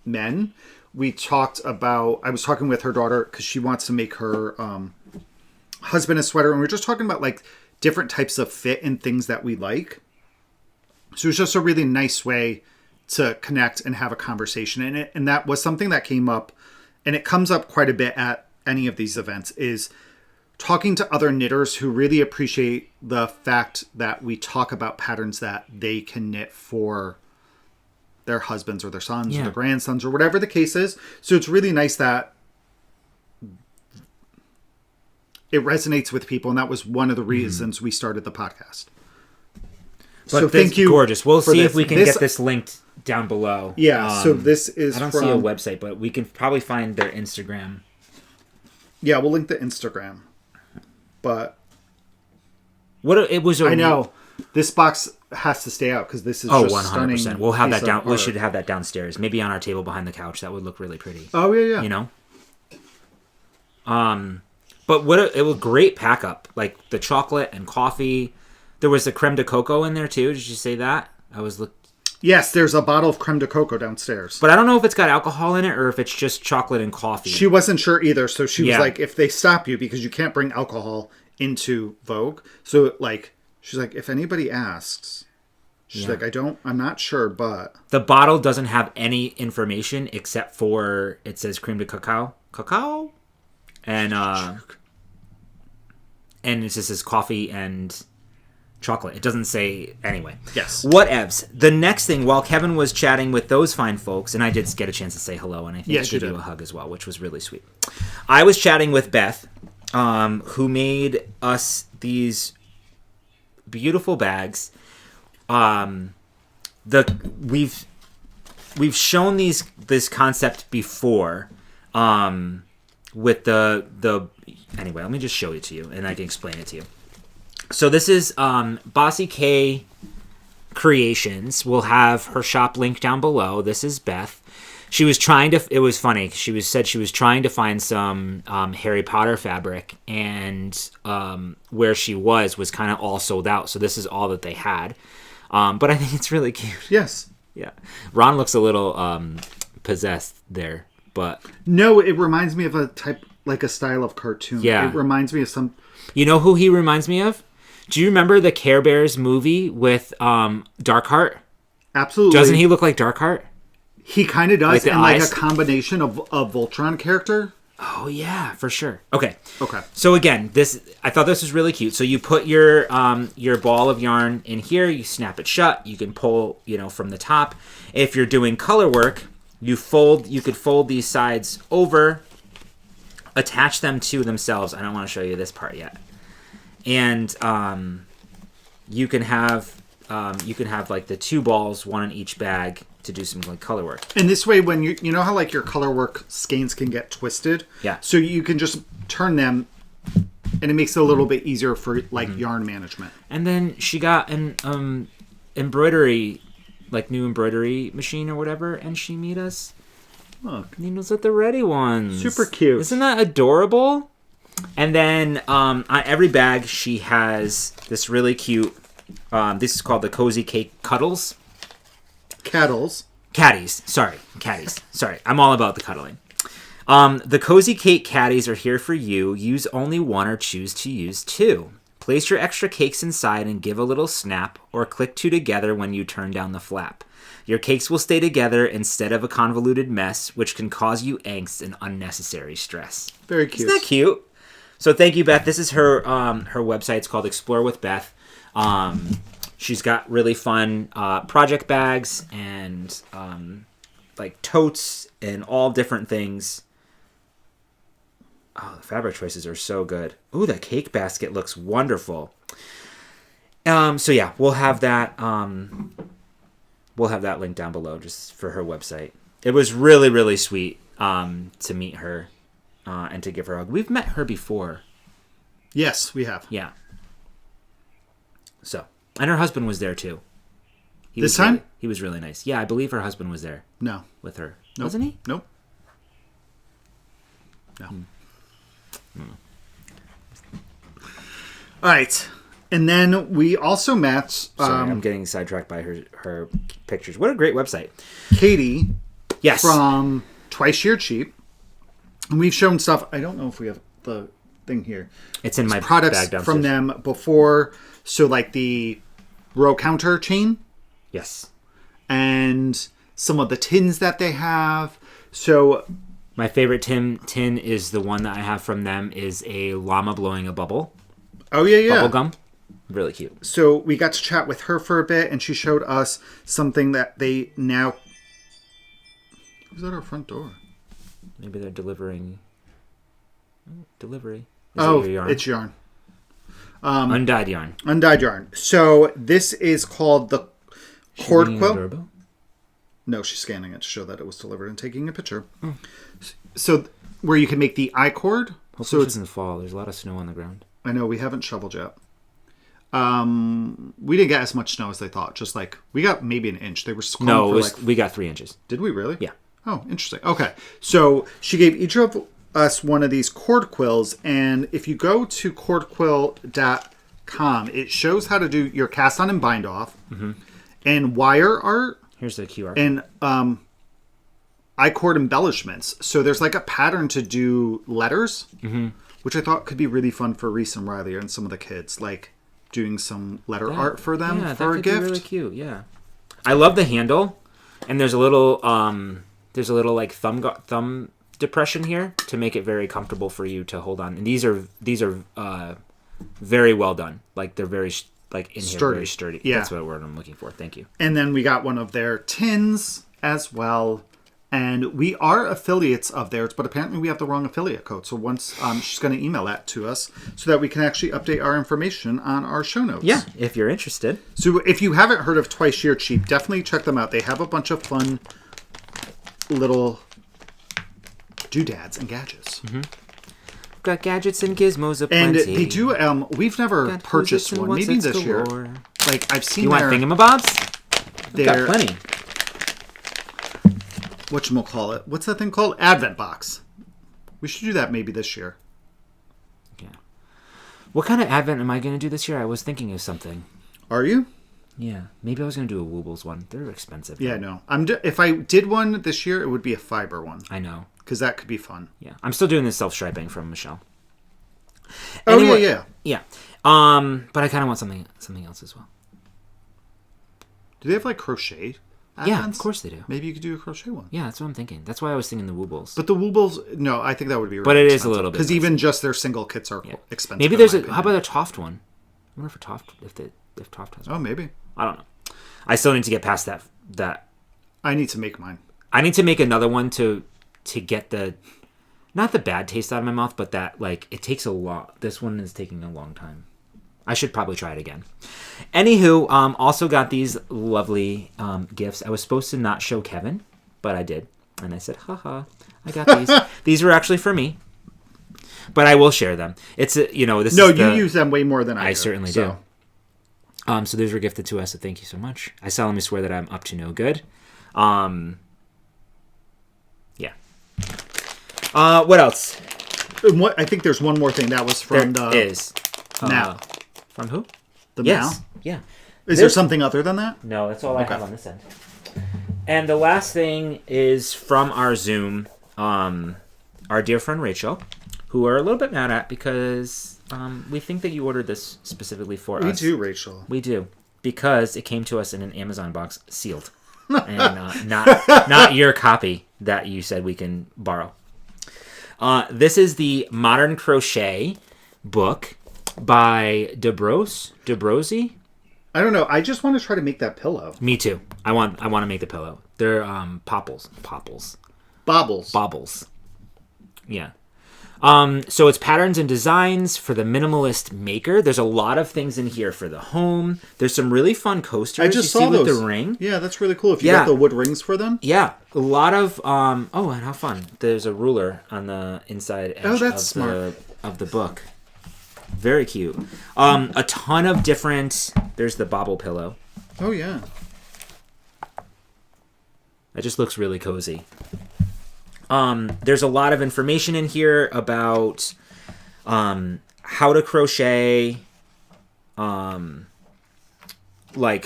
men. I was talking with her daughter because she wants to make her husband a sweater. And we were just talking about different types of fit and things that we like. So it was just a really nice way to connect and have a conversation. And that was something that came up, and it comes up quite a bit at any of these events, is talking to other knitters who really appreciate the fact that we talk about patterns that they can knit for their husbands or their sons or their grandsons or whatever the case is. So it's really nice that it resonates with people, and that was one of the reasons we started the podcast. But so thank you. Gorgeous. We'll see if we can get this linked down below. Yeah. So this is. I don't see a website, but we can probably find their Instagram. Yeah, we'll link the Instagram. But it was. I know this box has to stay out because this is just 100%. We'll have that down. We should have that downstairs, maybe on our table behind the couch. That would look really pretty. Oh yeah. You know. But it was great pack up, like the chocolate and coffee. There was the creme de coco in there too. Did you say that? Yes, there's a bottle of creme de coco downstairs. But I don't know if it's got alcohol in it or if it's just chocolate and coffee. She wasn't sure either, so she was like, if they stop you, because you can't bring alcohol into Vogue. So, like, she's like, if anybody asks, she's like, I'm not sure, but... The bottle doesn't have any information except for, it says creme de cacao. Cacao? And it just says coffee and... chocolate. It doesn't say anyway. Yes. Whatevs. The next thing, while Kevin was chatting with those fine folks, and I did get a chance to say hello, and I think I gave you a hug as well, which was really sweet. I was chatting with Beth, who made us these beautiful bags. We've shown this concept before, with the anyway. Let me just show it to you, and I can explain it to you. So this is Bossy K Creations. We'll have her shop link down below. This is Beth. She was trying to... It was funny. She said she was trying to find some Harry Potter fabric, and where she was kind of all sold out. So this is all that they had. But I think it's really cute. Yes. Yeah. Ron looks a little possessed there, but... No, it reminds me of a style of cartoon. Yeah. It reminds me of some... You know who he reminds me of? Do you remember the Care Bears movie with Darkheart? Absolutely. Doesn't he look like Darkheart? He kind of does, like and eyes? Like a combination of a Voltron character. Oh yeah, for sure. Okay. Okay. So again, I thought this was really cute. So you put your ball of yarn in here, you snap it shut, you can pull, from the top. If you're doing color work, you could fold these sides over, attach them to themselves. I don't want to show you this part yet. And you can have like the two balls, one in each bag, to do some like color work. And this way, when you know how like your color work skeins can get twisted, yeah. So you can just turn them, and it makes it a little bit easier for like yarn management. And then she got an embroidery, like new embroidery machine or whatever, and she made us. Look, needles at the ready ones. Super cute. Isn't that adorable? And then on every bag, she has this really cute, this is called the Cozy Cake Cuddles. Caddies. Sorry. I'm all about the cuddling. The Cozy Cake Caddies are here for you. Use only one or choose to use two. Place your extra cakes inside and give a little snap, or click two together when you turn down the flap. Your cakes will stay together instead of a convoluted mess, which can cause you angst and unnecessary stress. Very cute. Isn't that cute? So thank you, Beth. This is her website. It's called Explore with Beth. She's got really fun project bags and like totes and all different things. Oh, the fabric choices are so good. Ooh, the cake basket looks wonderful. So yeah, we'll have that. We'll have that link down below just for her website. It was really, really sweet to meet her and to give her a hug. We've met her before. Yes, we have. Yeah. So, and her husband was there too. This time? He was really nice. Yeah, I believe her husband was there. No. With her. Nope. Wasn't he? Nope. No. All right. And then we also met... Sorry, I'm getting sidetracked by her pictures. What a great website. Katie. Yes. From Twice Sheared Cheap. And we've shown stuff... I don't know if we have the thing here. It's in my products bag downstairs. From them before. So like the row counter chain. Yes. And some of the tins that they have. So... My favorite tin is the one that I have from them is a llama blowing a bubble. Oh, yeah. Bubble gum. Really cute. So we got to chat with her for a bit, and she showed us something that they now... Who's at our front door? Maybe they're delivering... Delivery. Your yarn? It's yarn. Undyed yarn. Undyed yarn. So this is called the cord quill. No, she's scanning it to show that it was delivered and taking a picture. Oh. So where you can make the I-cord. Hopefully it's in the fall. There's a lot of snow on the ground. I know, we haven't shoveled yet. We didn't get as much snow as they thought. Just like, we got maybe an inch. They were we got 3 inches. Did we really? Yeah. Oh, interesting. Okay. So she gave each of us one of these cord quills, and if you go to cordquill.com, it shows how to do your cast on and bind off, and wire art. Here's the QR. And I-cord embellishments. So there's like a pattern to do letters, which I thought could be really fun for Reese and Riley and some of the kids, like doing some letter art for them for a gift. Be really cute. Yeah, I love the handle, and there's a little like thumb depression here to make it very comfortable for you to hold on. And these are very well done. Like they're very very sturdy. Yeah, that's what word I'm looking for. Thank you. And then we got one of their tins as well. And we are affiliates of theirs, but apparently we have the wrong affiliate code. So once she's going to email that to us so that we can actually update our information on our show notes. Yeah, if you're interested. So if you haven't heard of Twice Year Cheap, definitely check them out. They have a bunch of fun little doodads and gadgets. Got gadgets and gizmos aplenty. And they do, we've never purchased one. Maybe this year. Like, I've seen You want thingamabobs? We've got plenty. Whatchamacallit? What's that thing called? Advent box. We should do that maybe this year. Yeah. What kind of Advent am I going to do this year? I was thinking of something. Are you? Yeah. Maybe I was going to do a Woobles one. They're expensive. Yeah, no. If I did one this year, it would be a fiber one. I know. Because that could be fun. Yeah. I'm still doing the self-striping from Michelle. Oh, anyway, yeah. Yeah. But I kind of want something else as well. Do they have, like, crochet? Yeah, of course they do. Maybe you could do a crochet one. Yeah, that's what I'm thinking. That's why I was thinking the Woobles. But the Woobles, no, I think that would be really But it expensive. is a little bit. Because even just their single kits are expensive. Maybe there's how about a Toft one? I wonder if Toft has one. Oh, maybe. I don't know. I still need to get past that. I need to make mine. I need to make another one to get not the bad taste out of my mouth, but that, like, it takes a lot. This one is taking a long time. I should probably try it again. Anywho, also got these lovely gifts. I was supposed to not show Kevin, but I did. And I said, haha, I got these. These were actually for me. But I will share them. It's, this No, you use them way more than I do. I certainly do. So those were gifted to us, so thank you so much. I solemnly swear that I'm up to no good. Yeah. What else? I think there's one more thing. That was from Now. From who? The Mal? Yeah. Is there something other than that? No, that's all I have on this end. And the last thing is from our Zoom, our dear friend Rachel, who we're a little bit mad at because we think that you ordered this specifically for us. We do, Rachel. We do. Because it came to us in an Amazon box sealed. And not your copy that you said we can borrow. This is the Modern Crochet book by Dabrosi. I don't know. I just want to try to make that pillow. Me too. I want to make the pillow. They're baubles. Yeah. So it's patterns and designs for the minimalist maker. There's a lot of things in here for the home. There's some really fun coasters. I just saw those with the ring. Yeah, that's really cool. If you got the wood rings for them. Yeah, a lot of and how fun. There's a ruler on the inside edge of the book. Very cute. A ton of different. There's the bobble pillow. Oh yeah. That just looks really cozy. There's a lot of information in here about how to crochet, like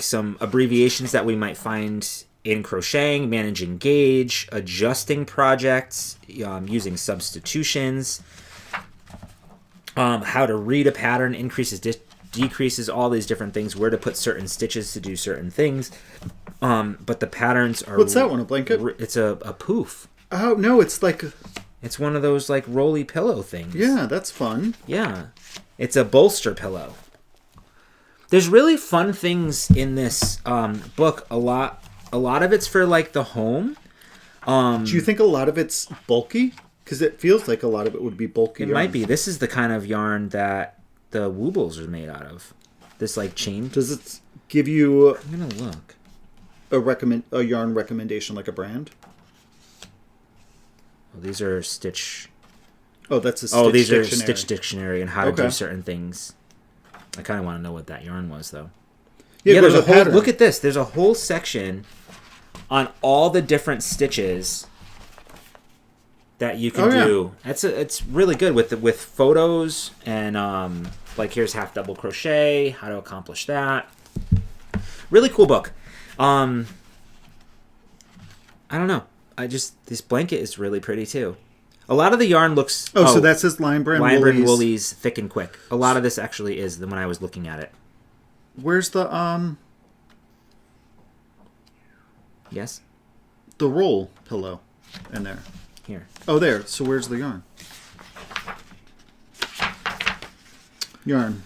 some abbreviations that we might find in crocheting, managing gauge, adjusting projects, using substitutions, how to read a pattern, increases, decreases, all these different things, where to put certain stitches to do certain things. But the patterns are... What's that one, a blanket? It's a poof. Oh, no, it's like... It's one of those, like, rolly pillow things. Yeah, that's fun. Yeah. It's a bolster pillow. There's really fun things in this book. A lot of it's for, like, the home. Do you think a lot of it's bulky? Because it feels like a lot of it would be bulky. It might be. This is the kind of yarn that the Woobles are made out of. This like chain. Does it give you? I'm gonna look. A yarn recommendation, like a brand? Oh, these are Stitch. Oh, that's a Stitch these dictionary. are Stitch Dictionary and how to do certain things. I kind of want to know what that yarn was, though. Yeah, there's a whole. Look at this. There's a whole section on all the different stitches that you can do. It's really good with photos and like here's half double crochet, how to accomplish that. Really cool book. I don't know. This blanket is really pretty too. A lot of the yarn looks. So that says Lion Brand Woolies thick and quick. A lot of this actually is when I was looking at it. Where's the Yes. The roll pillow in there. Here. Oh, there. So where's the yarn? Yarn.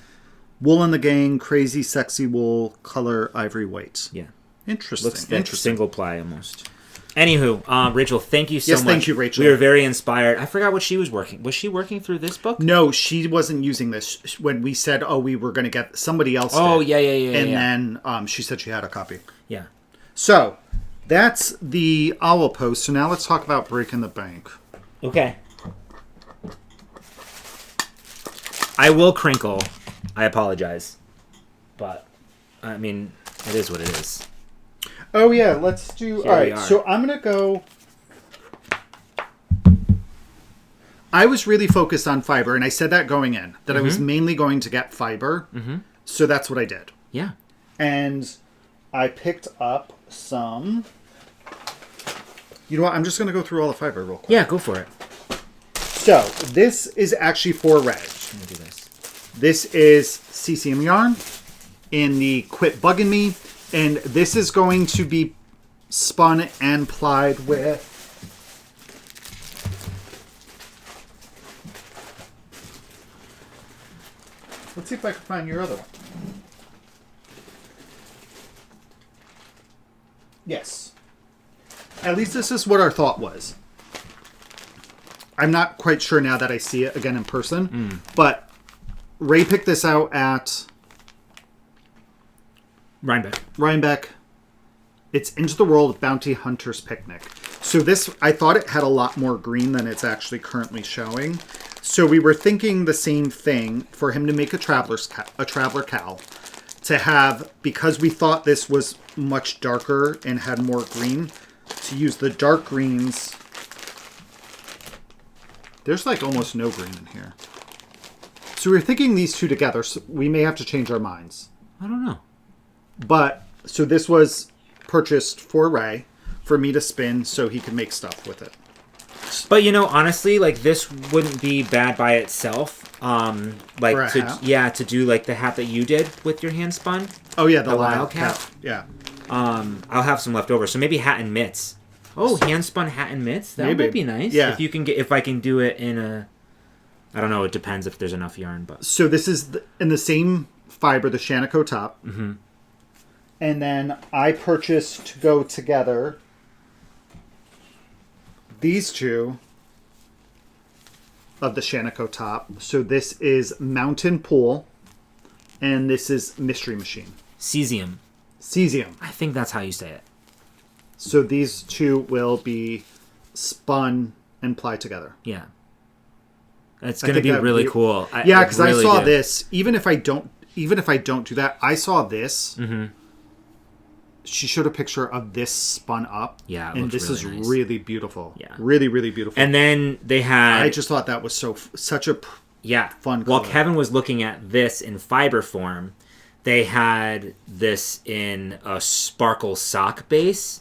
Wool in the Gang, crazy sexy wool, color ivory white. Yeah. Interesting. Looks like single ply almost. Anywho, Rachel, thank you so much. Yes, thank you, Rachel. We were very inspired. I forgot what she was working. Was she working through this book? No, she wasn't using this. When we said, we were going to get somebody else. Oh, did. yeah. And then she said she had a copy. Yeah. So, that's the owl post. So now let's talk about Breaking the Bank. Okay. I will crinkle. I apologize. But, I mean, it is what it is. Oh, yeah. Let's do... All right. So I'm going to go... I was really focused on fiber, and I said that going in, that I was mainly going to get fiber. Mm-hmm. So that's what I did. Yeah. And I picked up some... You know what? I'm just going to go through all the fiber real quick. Yeah, go for it. So, this is actually for Reg. Let me do this. This is CCM yarn in the Quit Bugging Me. And this is going to be spun and plied with... Let's see if I can find your other one. Yes. At least this is what our thought was. I'm not quite sure now that I see it again in person. But Ray picked this out at... Rhinebeck. It's Into the World Bounty Hunter's Picnic. So this, I thought it had a lot more green than it's actually currently showing. So we were thinking the same thing for him to make a traveler cowl. To have, because we thought this was much darker and had more green, to use the dark greens. There's like almost no green in here. So we were thinking these two together. So we may have to change our minds. I don't know. But, so this was purchased for Ray, for me to spin so he could make stuff with it. But, honestly, like, this wouldn't be bad by itself. Like, to do, like, the hat that you did with your hand spun. Oh, yeah, the Lyle cap. Yeah. I'll have some left over. So maybe hat and mitts. Oh, hand spun hat and mitts? That might be nice. Yeah. If I can do it in a... I don't know, it depends if there's enough yarn, but... So this is in the same fiber, the Shanico top. Mm-hmm. And then I purchased to go together these two of the Shanico top. So this is Mountain Pool, and this is Mystery Machine. Cesium. I think that's how you say it. So these two will be spun and plied together. Yeah. It's going to be really cool. Yeah, because I saw this. Even if I don't do that, I saw this. Mm-hmm. She showed a picture of this spun up. Yeah, and this is nice. Really beautiful. Yeah, really, really beautiful. And then they had... I just thought that was such a fun color. While Kevin was looking at this in fiber form, they had this in a sparkle sock base,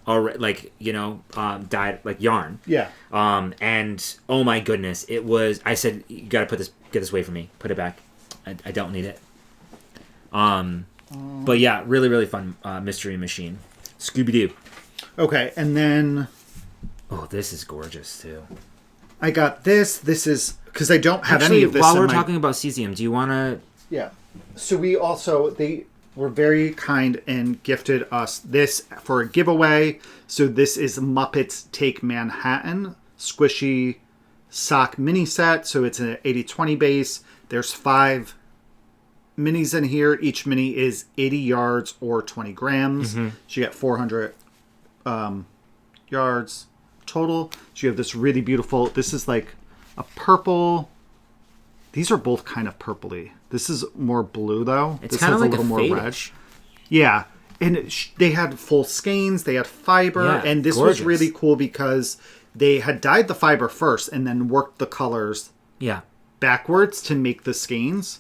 or like dyed like yarn. Yeah. And oh my goodness, it was. I said, you got to get this away from me. Put it back. I don't need it. But yeah, really, really fun mystery machine. Scooby-Doo. Okay, and then... Oh, this is gorgeous, too. I got this. This is... Because I don't have any of this while we're talking about cesium, do you want to... Yeah. So we also... They were very kind and gifted us this for a giveaway. So this is Muppets Take Manhattan. Squishy sock mini set. So it's an 80-20 base. There's 5 minis in here. Each mini is 80 yards or 20 grams. So you get 400 yards total. So you have this really beautiful, this is like a purple. These are both kind of purpley. This is more blue though. It's kind of like a little more red. Yeah. And they had full skeins, they had fiber, and this was really cool because they had dyed the fiber first and then worked the colors backwards to make the skeins.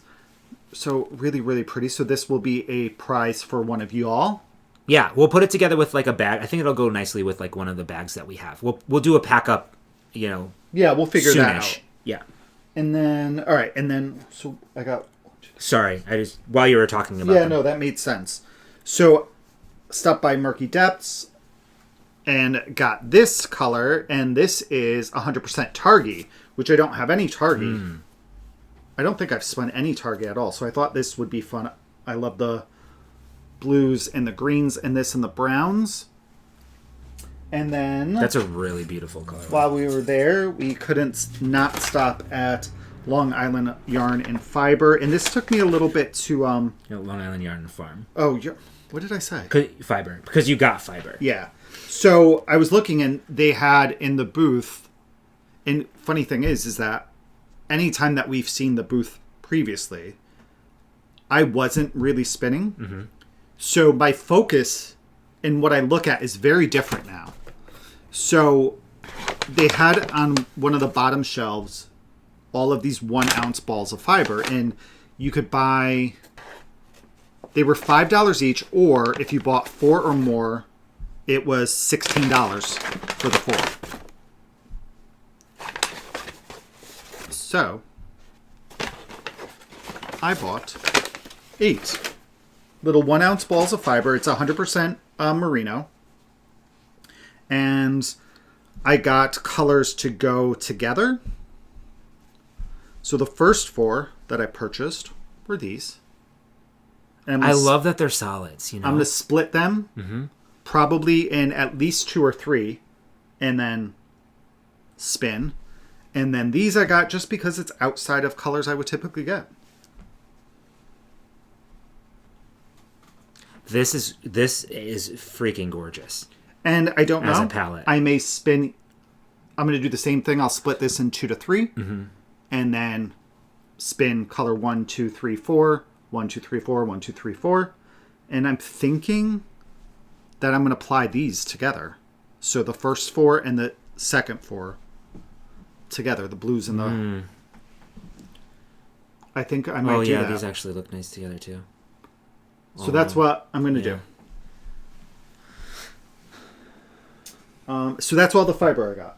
So really, really pretty. So this will be a prize for one of you all. Yeah, we'll put it together with like a bag. I think it'll go nicely with like one of the bags that we have. We'll do a pack up, you know. Yeah, we'll figure that out. Yeah. And then, all right, and then, so I got... Sorry, I just, while you were talking about them. No, that made sense. So, stopped by Murky Depths and got this color, and this is 100% Targi, which I don't have any Targi. I don't think I've spun any Targi at all, so I thought this would be fun. I love the blues and the greens and this and the browns. And then... That's a really beautiful color. While we were there, we couldn't not stop at Long Island Yarn and Fiber. And this took me a little bit to... Long Island Yarn and Farm. Oh, what did I say? Fiber. Because you got fiber. Yeah. So I was looking and they had in the booth... And funny thing is that anytime that we've seen the booth previously, I wasn't really spinning. So my focus and what I look at is very different now. So they had on one of the bottom shelves all of these 1 ounce balls of fiber, and you could buy, they were $5 each, or if you bought 4 or more, it was $16 for the 4. So I bought 8 little 1 ounce balls of fiber. It's 100% merino. And I got colors to go together. So the first 4 that I purchased were these. And I love that they're solids. You know, I'm going to split them probably in at least 2 or 3 and then spin. And then these I got just because it's outside of colors I would typically get. This is freaking gorgeous. And I don't know. As a palette. I may spin. I'm going to do the same thing. I'll split this in 2 to 3. And then spin color 1, 2, 3, 4. 1, 2, 3, 4. 1, 2, 3, 4. And I'm thinking that I'm going to apply these together. So the first 4 and the second 4 together. The blues and the... I think I might do that. These actually look nice together too. So that's what I'm going to do. So that's all the fiber I got.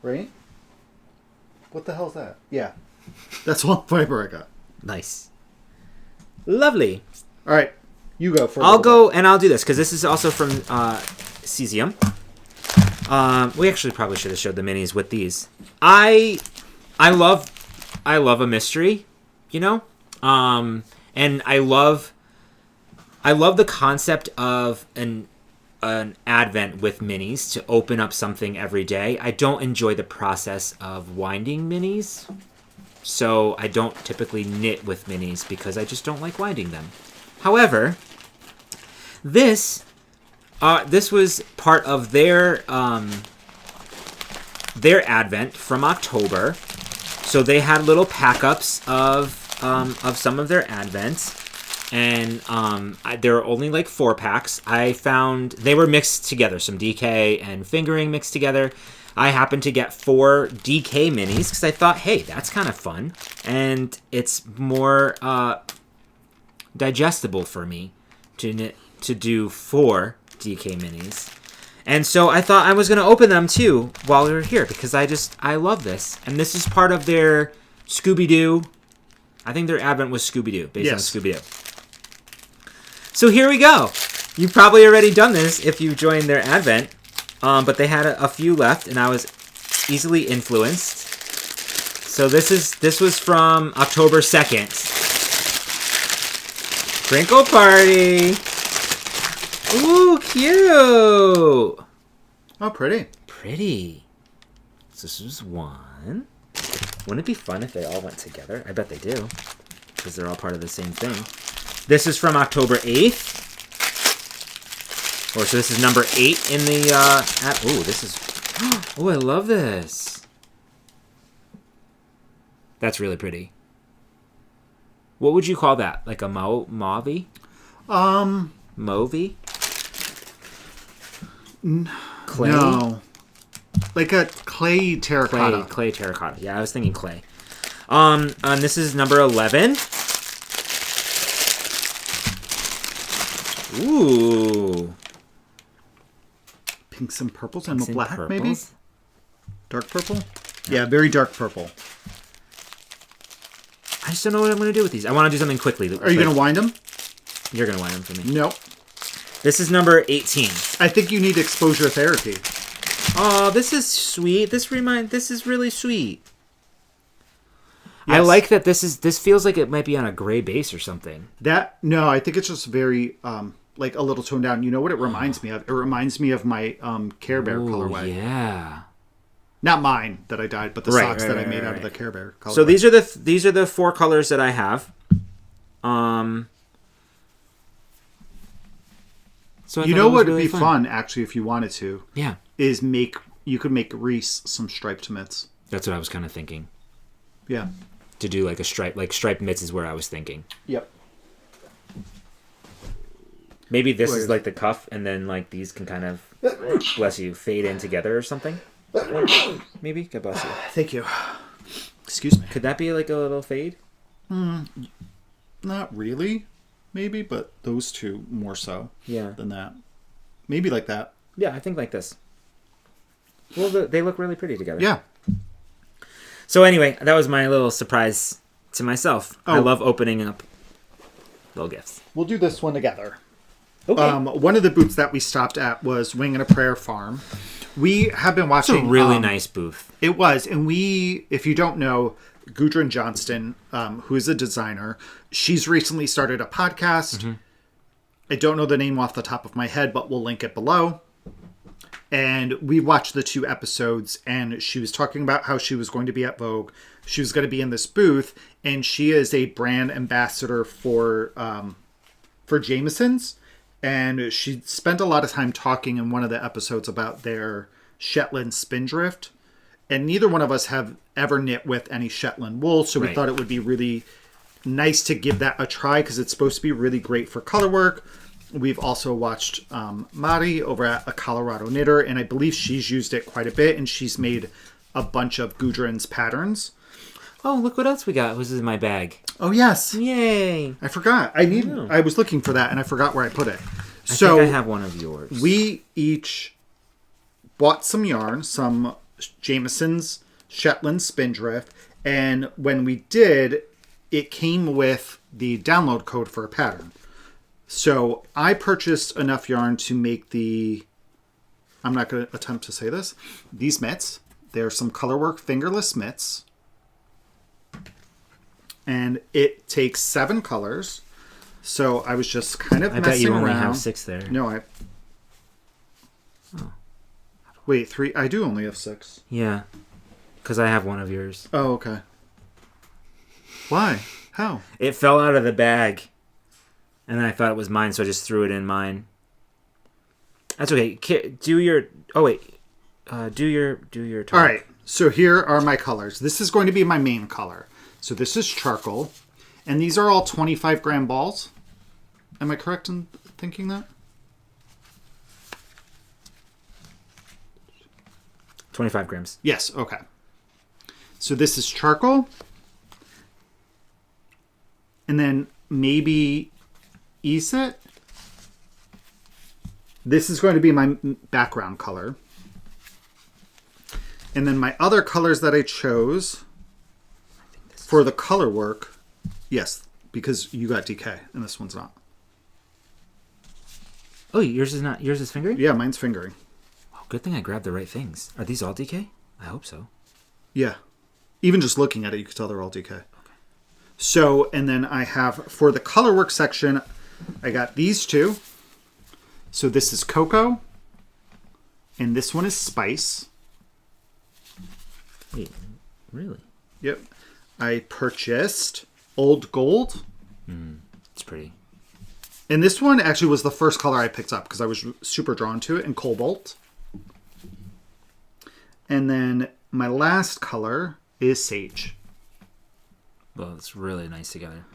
Right? What the hell is that? Yeah. That's all the fiber I got. Nice. Lovely. All right. You go first. I'll go and I'll do this because this is also from Cesium. We actually probably should have showed the minis with these. I love a mystery, you know? And I love the concept of an advent with minis to open up something every day. I don't enjoy the process of winding minis, so I don't typically knit with minis because I just don't like winding them. However, this was part of their advent from October, so they had little pack-ups of some of their advents. And there are only like 4 packs. I found they were mixed together, some DK and fingering mixed together. I happened to get 4 DK minis because I thought, hey, that's kind of fun. And it's more digestible for me to do 4 DK minis. And so I thought I was going to open them too while we were here because I love this. And this is part of their Scooby-Doo. I think their advent was Scooby-Doo, based on Scooby-Doo. So here we go. You've probably already done this if you joined their advent, but they had a few left, and I was easily influenced. So this was from October 2nd. Crinkle Party. Ooh, cute. Oh, pretty. Pretty. It's this is one. Wouldn't it be fun if they all went together? I bet they do, because they're all part of the same thing. This is from October 8th. So this is number 8 in the app. Oh, this is... Oh, I love this. That's really pretty. What would you call that? Like a mauve? Mauve? Clay? No. Like a clay terracotta. Clay terracotta. Yeah, I was thinking clay. And this is number 11. Ooh. Pinks and purples and a black, maybe? Dark purple? Yeah, very dark purple. I just don't know what I'm going to do with these. I want to do something quickly. Are you going to wind them? You're going to wind them for me. Nope. This is number 18. I think you need exposure therapy. Oh, this is sweet. This is really sweet. Yes. I like that this feels like it might be on a gray base or something. No, I think it's just very like a little toned down. You know what it reminds me of? It reminds me of my Care Bear colorway. Yeah. Not mine that I dyed, but the socks that I made out of the Care Bear colorway. So these are the 4 colors that I have. So you know what would be fun actually if you wanted to? Yeah. Is you could make Reese some striped mitts. That's what I was kind of thinking. Yeah. To do like a striped mitts is where I was thinking. Yep. Maybe this is like the cuff, and then like these can kind of, bless you, fade in together or something. Maybe. God bless you. Thank you. Excuse me. Could that be like a little fade? Not really. Maybe, but those two more so. Yeah. Than that. Maybe like that. Yeah, I think like this. Well, they look really pretty together. Yeah. So anyway, that was my little surprise to myself. I love opening up little gifts. We'll do this one together. Okay. One of the booths that we stopped at was Wing and a Prayer Farm. We have been watching... It's a really nice booth. It was. And if you don't know, Gudrun Johnston, who is a designer, she's recently started a podcast. Mm-hmm. I don't know the name off the top of my head, but we'll link it below. And we watched the 2 episodes, and she was talking about how she was going to be at Vogue. She was going to be in this booth, and she is a brand ambassador for Jameson's. And she spent a lot of time talking in one of the episodes about their Shetland Spindrift. And neither one of us have ever knit with any Shetland wool, so we thought it would be really nice to give that a try because it's supposed to be really great for color work. We've also watched Mari over at A Colorado Knitter, and I believe she's used it quite a bit, and she's made a bunch of Gudrun's patterns. Oh, look what else we got. This is in my bag. Oh, yes. Yay. I forgot. I was looking for that, and I forgot where I put it. I think I have one of yours. We each bought some yarn, some Jameson's Shetland Spindrift, and when we did, it came with the download code for a pattern. So I purchased enough yarn to make I'm not going to attempt to say this, these mitts. They're some colorwork fingerless mitts. And it takes 7 colors. So I was just kind of messing around. I bet you only have 6 there. No, Wait, 3? I do only have 6. Yeah. Because I have one of yours. Oh, okay. Why? How? It fell out of the bag. And then I thought it was mine, so I just threw it in mine. That's okay. Do your... Oh, wait. Do your talk. All right. So here are my colors. This is going to be my main color. So this is charcoal. And these are all 25-gram balls. Am I correct in thinking that? 25 grams. Yes. Okay. So this is charcoal. And then maybe Eset. This is going to be my background color. And then my other colors that I chose for the color work, yes, because you got DK and this one's not. Oh, yours is not. Yours is fingering? Yeah, mine's fingering. Oh, good thing I grabbed the right things. Are these all DK? I hope so. Yeah. Even just looking at it, you can tell they're all DK. Okay. So, and then I have, for the color work section, I got these 2. So this is Cocoa, and this one is Spice. Wait, really? Yep. I purchased Old Gold. It's pretty. And this one actually was the first color I picked up because I was super drawn to it in Cobalt. And then my last color is Sage. Well, it's really nice together.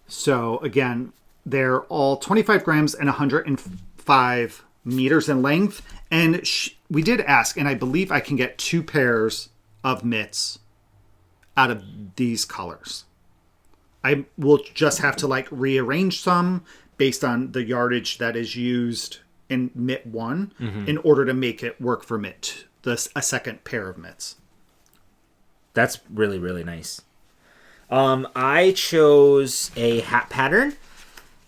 So again, they're all 25 grams and 105 meters in length. And we did ask, and I believe I can get 2 pairs of mitts out of these colors. I will just have to like rearrange some based on the yardage that is used in mitt 1 in order to make it work for mitt, a second pair of mitts. That's really, really nice. I chose a hat pattern,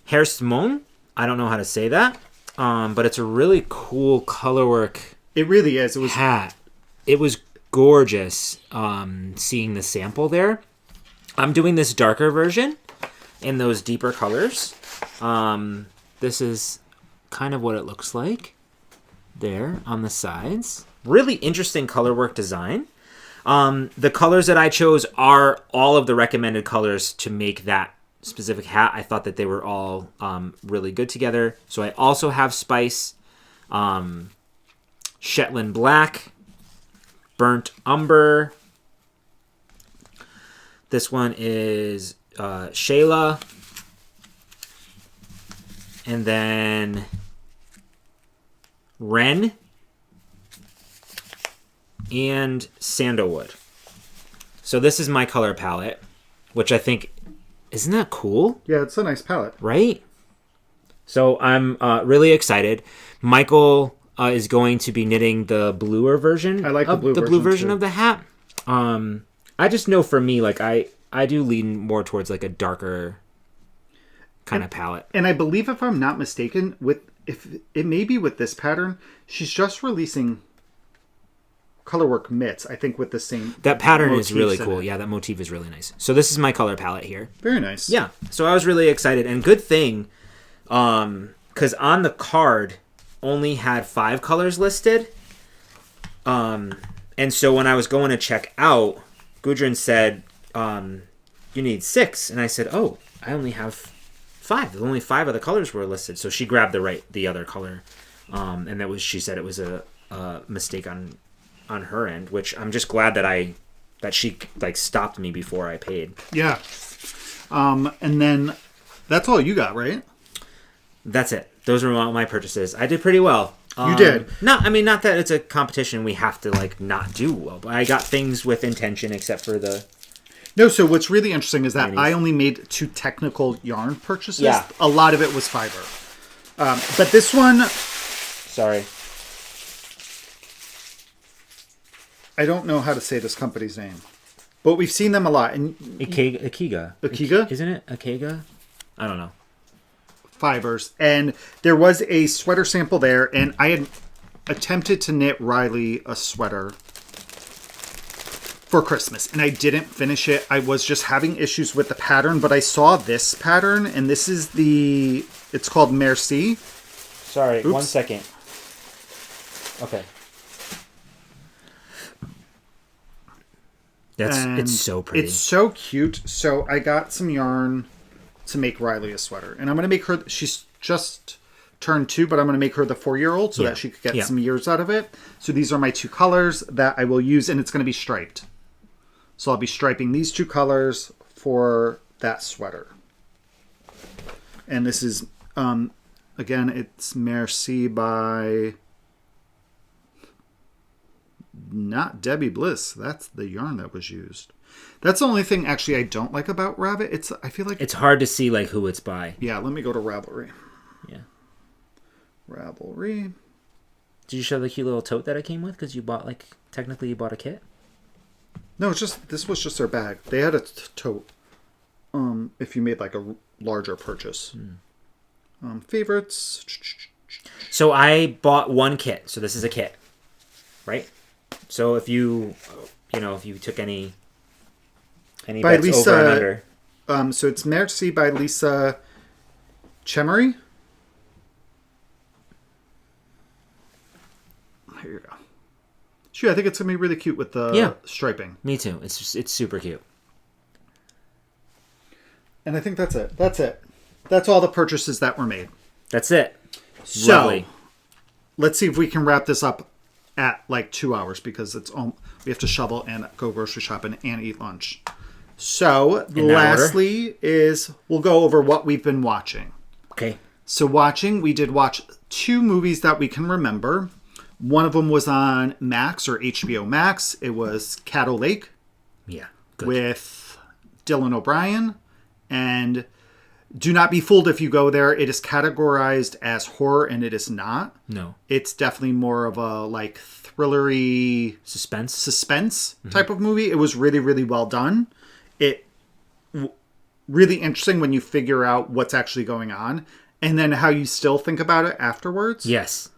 Handspun. I don't know how to say that, but it's a really cool colorwork. It really is. Hat. It was gorgeous. Seeing the sample there. I'm doing this darker version in those deeper colors. This is kind of what it looks like there on the sides. Really interesting colorwork design. The colors that I chose are all of the recommended colors to make that specific hat. I thought that they were all really good together. So I also have Spice, Shetland Black, Burnt Umber. This one is Shayla. And then Wren and Sandalwood. So this is my color palette, which I think, isn't that cool? Yeah, it's a nice palette. Right? So I'm really excited. Michael is going to be knitting the bluer version. I like the blue version too. of the hat. I just know for me, like I do lean more towards like a darker kind of palette. And I believe, if I'm not mistaken, if it may be with this pattern, she's just releasing colorwork mitts, I think, with the same. That pattern is really cool. Yeah, that motif is really nice. So this is my color palette here. Very nice. Yeah. So I was really excited, and good thing, because on the card only had 5 colors listed. And so when I was going to check out, Gudrun said, you need 6. And I said, oh, I only have 5. Only 5 of the colors were listed. So she grabbed the other color. And she said it was a mistake on her end, which I'm just glad that she like stopped me before I paid. Yeah. And then that's all you got, right? That's it. Those were all my purchases. I did pretty well. You did. Not that it's a competition we have to like not do well, but I got things with intention except for the. No, so what's really interesting is that I only made 2 technical yarn purchases. Yeah. A lot of it was fiber. But this one... Sorry. I don't know how to say this company's name. But we've seen them a lot. And Akiga. Akiga? Isn't it Akiga? I don't know. Fibers. And there was a sweater sample there, and I had attempted to knit Riley a sweater for Christmas, and I didn't finish it. I was just having issues with the pattern, but I saw this pattern, and this is it's called Merci. Sorry, Oops. 1 second. Okay. It's so pretty. It's so cute. So I got some yarn to make Riley a sweater, and I'm going to make her, she's just turned 2, but I'm going to make her the 4-year-old so that she could get some years out of it. So these are my 2 colors that I will use, and it's going to be striped. So I'll be striping these 2 colors for that sweater. And this is, again, it's Merci by, not Debbie Bliss. That's the yarn that was used. That's the only thing actually I don't like about Rabbit. I feel like it's hard to see like who it's by. Yeah, let me go to Ravelry. Yeah. Ravelry. Did you show the cute little tote that I came with? Because you bought technically you bought a kit? No, this was just their bag. They had a tote. If you made like a larger purchase. Favorites. So I bought 1 kit. So this is a kit, right? So if you took any by bets Lisa, over and under. So it's Merci by Lisa Chemery. Here you go. Shoot, I think it's going to be really cute with the striping. Me too. It's super cute. And I think that's it. That's all the purchases that were made. That's it. So, Lovely. Let's see if we can wrap this up at like 2 hours because we have to shovel and go grocery shopping and eat lunch. So, lastly we'll go over what we've been watching. Okay. So we did watch 2 movies that we can remember. One of them was on Max or HBO Max. It was Caddo Lake. Yeah. Good. With Dylan O'Brien. And do not be fooled if you go there. It is categorized as horror and it is not. No. It's definitely more of a like thrillery suspense type of movie. It was really, really well done. Really interesting when you figure out what's actually going on. And then how you still think about it afterwards. Yes.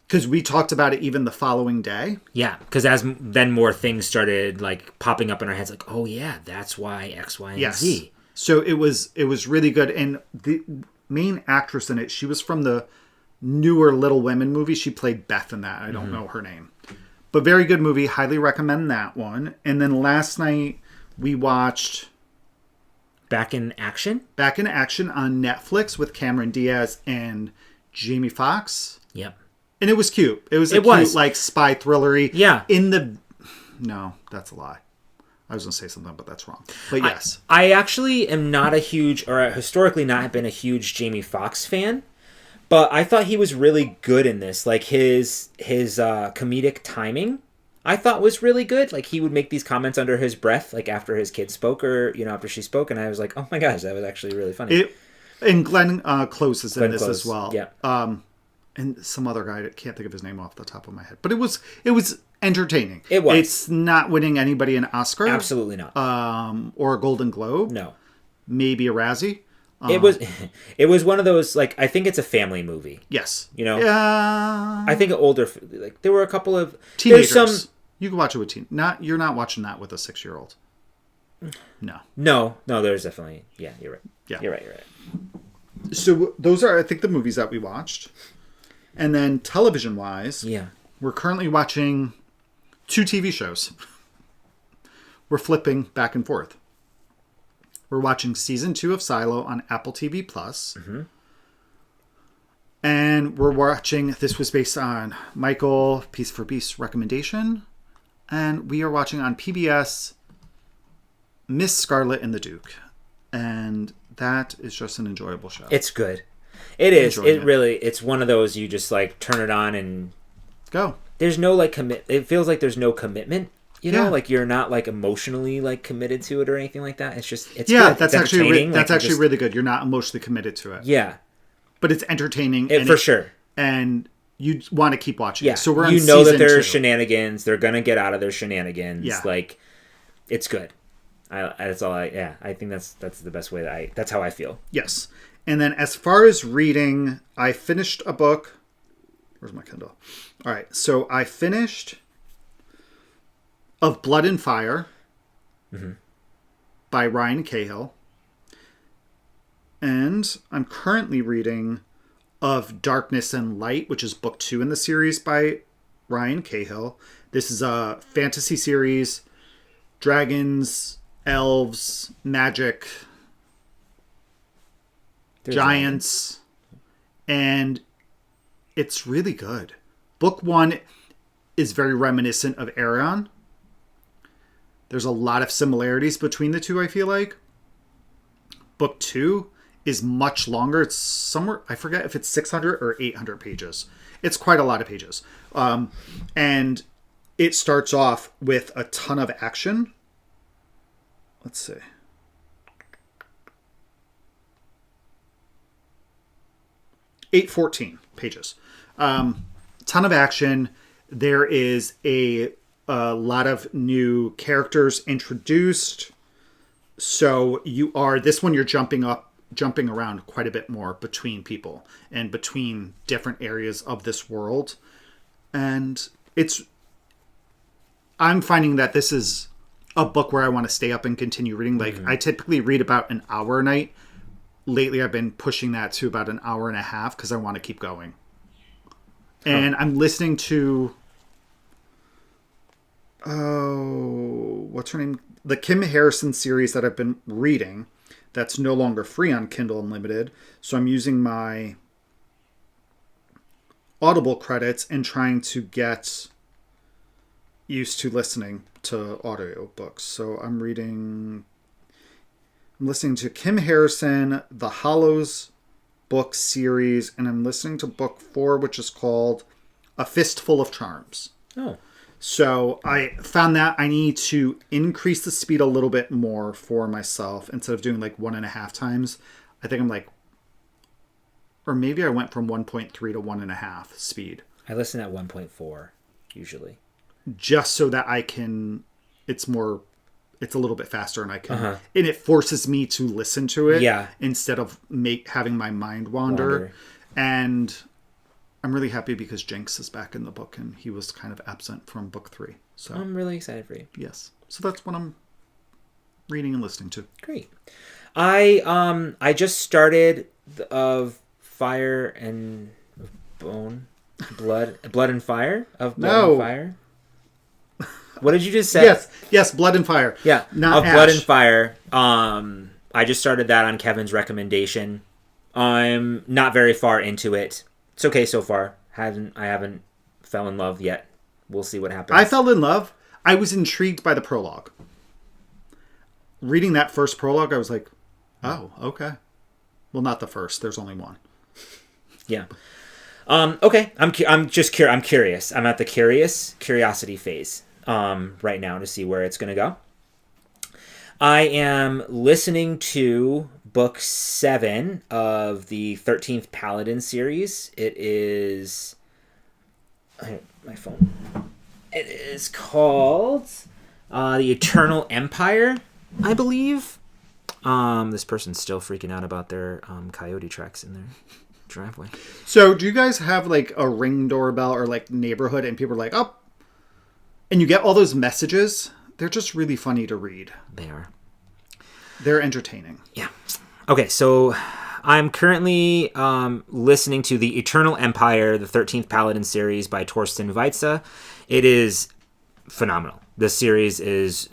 Because we talked about it even the following day. Yeah, because then more things started like popping up in our heads, like, oh yeah, that's why X, Y, and Z. So it was really good, and the main actress in it, she was from the newer Little Women movie. She played Beth in that. I don't know her name, but very good movie. Highly recommend that one. And then last night we watched Back in Action on Netflix with Cameron Diaz and Jamie Foxx. Yep. And it was cute. It was cute, like, spy thrillery. Yeah. No, that's a lie. I was going to say something, but that's wrong. But yes. I actually am not a huge, or historically not been a huge Jamie Foxx fan. But I thought he was really good in this. Like, his comedic timing, I thought was really good. Like, he would make these comments under his breath, like, after his kid spoke or, after she spoke. And I was like, oh my gosh, that was actually really funny. And Glenn Close is in this as well. Yeah. And some other guy, I can't think of his name off the top of my head. But it was entertaining. It was. It's not winning anybody an Oscar. Absolutely not. Or a Golden Globe. No. Maybe a Razzie. It was one of those, like, I think it's a family movie. Yes. Yeah. I think older, like, there were a couple of... Teenagers. You can watch it with you're not watching that with a 6-year-old. No, there's definitely... Yeah, you're right. Yeah. You're right. So those are, I think, the movies that we watched. And then television-wise, we're currently watching 2 TV shows. We're flipping back and forth. We're watching season 2 of Silo on Apple TV+. Mm-hmm. And we're watching, this was based on Michael, Piece for Beast recommendation. And we are watching on PBS Miss Scarlet and the Duke. And that is just an enjoyable show. It's good. It is. It's one of those you just like turn it on and go. There's no like it feels like there's no commitment. Like you're not like emotionally like committed to it or anything like that. It's just good. That's actually really good. You're not emotionally committed to it. Yeah, but it's entertaining for sure. And you want to keep watching. Yeah, so we're on that there's 2. shenanigans. They're gonna get out of their shenanigans. Yeah, like it's good. That's all. I think that's the best way that's how I feel. Yes. And then as far as reading, I finished a book. Where's my Kindle? All right. So I finished Of Blood and Fire by Ryan Cahill. And I'm currently reading Of Darkness and Light, which is book 2 in the series by Ryan Cahill. This is a fantasy series. Dragons, elves, magic, giants, and it's really good. Book 1 is very reminiscent of Aragon. There's a lot of similarities between the two, I feel like. Book 2 is much longer. It's somewhere, I forget if it's 600 or 800 pages. It's quite a lot of pages. And it starts off with a ton of action. Let's see. 814 pages. Ton of action. There is a lot of new characters introduced. So this one you're jumping around quite a bit more between people and between different areas of this world. And I'm finding that this is a book where I want to stay up and continue reading. Like, I typically read about an hour a night. Lately, I've been pushing that to about an hour and a half because I want to keep going. And I'm listening to what's her name? The Kim Harrison series that I've been reading that's no longer free on Kindle Unlimited. So I'm using my Audible credits and trying to get used to listening to audiobooks. So I'm listening to Kim Harrison, the Hollows book series, and I'm listening to book 4, which is called A Fistful of Charms. Oh. So I found that I need to increase the speed a little bit more for myself instead of doing like 1.5 times. I think I'm like, or maybe I went from 1.3 to 1.5 speed. I listen at 1.4 usually. Just so that I can, it's a little bit faster and I can, and it forces me to listen to it instead of having my mind wander. And I'm really happy because Jenks is back in the book and he was kind of absent from book 3. So I'm really excited for you. Yes. So that's what I'm reading and listening to. Great. I just started of Fire and Bone, Blood and Fire of Blood and Fire. What did you just say? Yes, Blood and Fire. Yeah, not Ash. Blood and Fire. I just started that on Kevin's recommendation. I'm not very far into it. It's okay so far. I haven't fell in love yet. We'll see what happens. I fell in love. I was intrigued by the prologue. Reading that first prologue, I was like, oh, okay. Well, not the first. There's only one. Yeah. Okay. I'm just curious. I'm curious. I'm at the curiosity phase right now to see where it's going to go. I am listening to book 7 of the 13th Paladin series. It is my phone. It is called The Eternal Empire, I believe. This person's still freaking out about their coyote tracks in their driveway. So do you guys have like a Ring doorbell or like neighborhood and people are like, oh, and you get all those messages? They're just really funny to read. They are. They're entertaining. Yeah. Okay, so I'm currently listening to The Eternal Empire, the 13th Paladin series by Torsten Weitze. It is phenomenal. This series is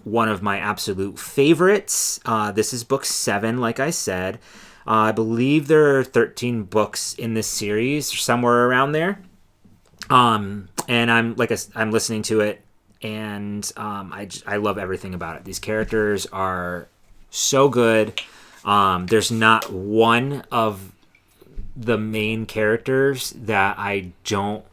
one of my absolute favorites. This is book 7, like I said. I believe there are 13 books in this series, somewhere around there. And I'm listening to it, and I love everything about it. These characters are so good. There's not one of the main characters that I don't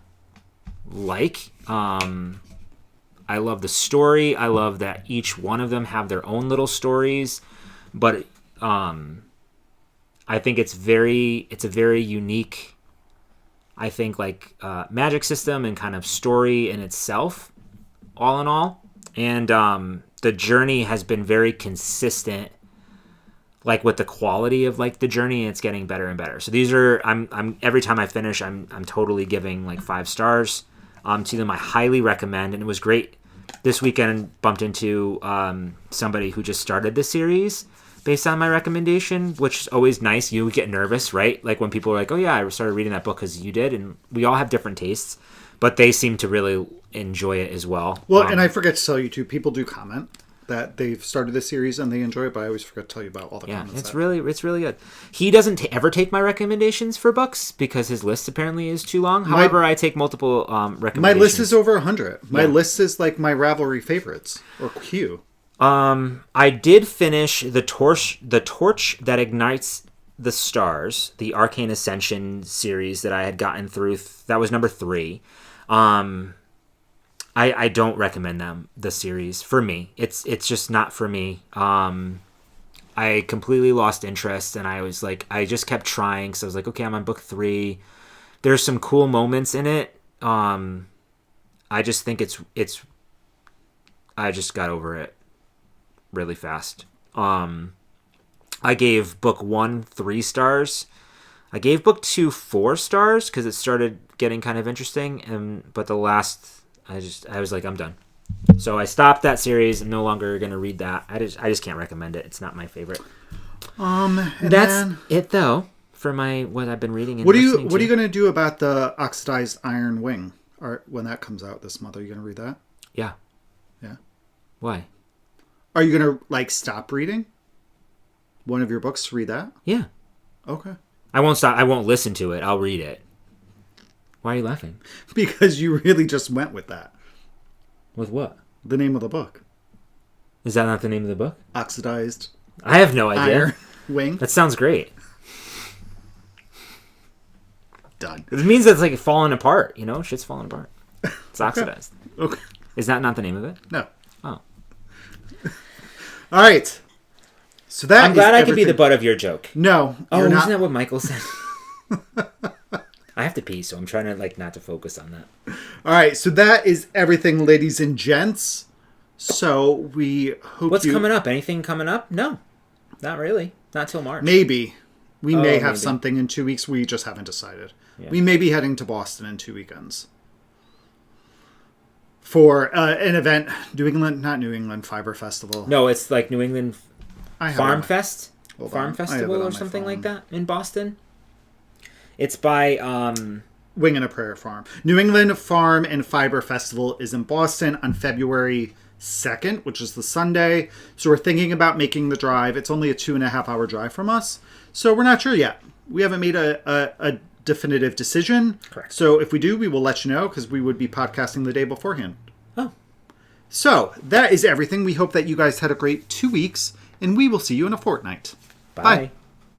like. I love the story. I love that each one of them have their own little stories, but I think it's a very unique, I think, like magic system and kind of story in itself, all in all. And the journey has been very consistent, like with the quality of like the journey, and it's getting better and better. So these are, I'm every time I finish, I'm totally giving like 5 stars to them. I highly recommend, and it was great. This weekend bumped into somebody who just started the series based on my recommendation, which is always nice. You get nervous, right? Like when people are like, oh yeah, I started reading that book because you did, and we all have different tastes, but they seem to really enjoy it as well. Well, and I forget to tell you too, people do comment that they've started this series and they enjoy it, but I always forget to tell you about all the comments. It's really good. He doesn't ever take my recommendations for books because his list apparently is too long. However, I take multiple recommendations. My list is over 100. My list is like my Ravelry favorites or Q. I did finish the torch that ignites the stars, the Arcane Ascension series that I had gotten through. That was number 3. I don't recommend the series for me. It's just not for me. I completely lost interest, and I was like, I just kept trying. So I was like, okay, I'm on book 3. There's some cool moments in it. I just think I just got over it really fast. I gave book 1 3 stars. I gave book 2 4 stars because it started getting kind of interesting, but the last, I was like, I'm done. So I stopped that series. I'm no longer going to read that. I just can't recommend it. It's not my favorite. That's it though for what I've been reading and what are you going to do about the Oxidized Iron Wing, or when that comes out this month? Are you going to read that? Yeah, Yeah. Why? Are you going to, like, stop reading one of your books to read that? Yeah. Okay. I won't stop. I won't listen to it. I'll read it. Why are you laughing? Because you really just went with that. With what? The name of the book. Is that not the name of the book? Oxidized. I have no idea. Iron Wing. That sounds great. Done. It means it's like falling apart. You know, shit's falling apart. It's oxidized. Okay. Is that not the name of it? No. Oh. All right. So that I'm glad I could be the butt of your joke. No. Oh, isn't that what Michael said? I have to pee, so I'm trying to not to focus on that. All right. So that is everything, ladies and gents. So we hope. What's coming up? Anything coming up? No, not really. Not till March. Maybe. We may have something in 2 weeks. We just haven't decided. Yeah. We may be heading to Boston in 2 weekends. For an event, not New England Fiber Festival. No, it's like New England Farm Festival or something like that in Boston. It's by Wing and a Prayer Farm. New England Farm and Fiber Festival is in Boston on February 2nd, which is the Sunday. So we're thinking about making the drive. It's only a 2.5 hour drive from us. So we're not sure yet. We haven't made a definitive decision. Correct. So if we do, we will let you know because we would be podcasting the day beforehand. Oh. So that is everything. We hope that you guys had a great 2 weeks, and we will see you in a fortnight. Bye. Bye.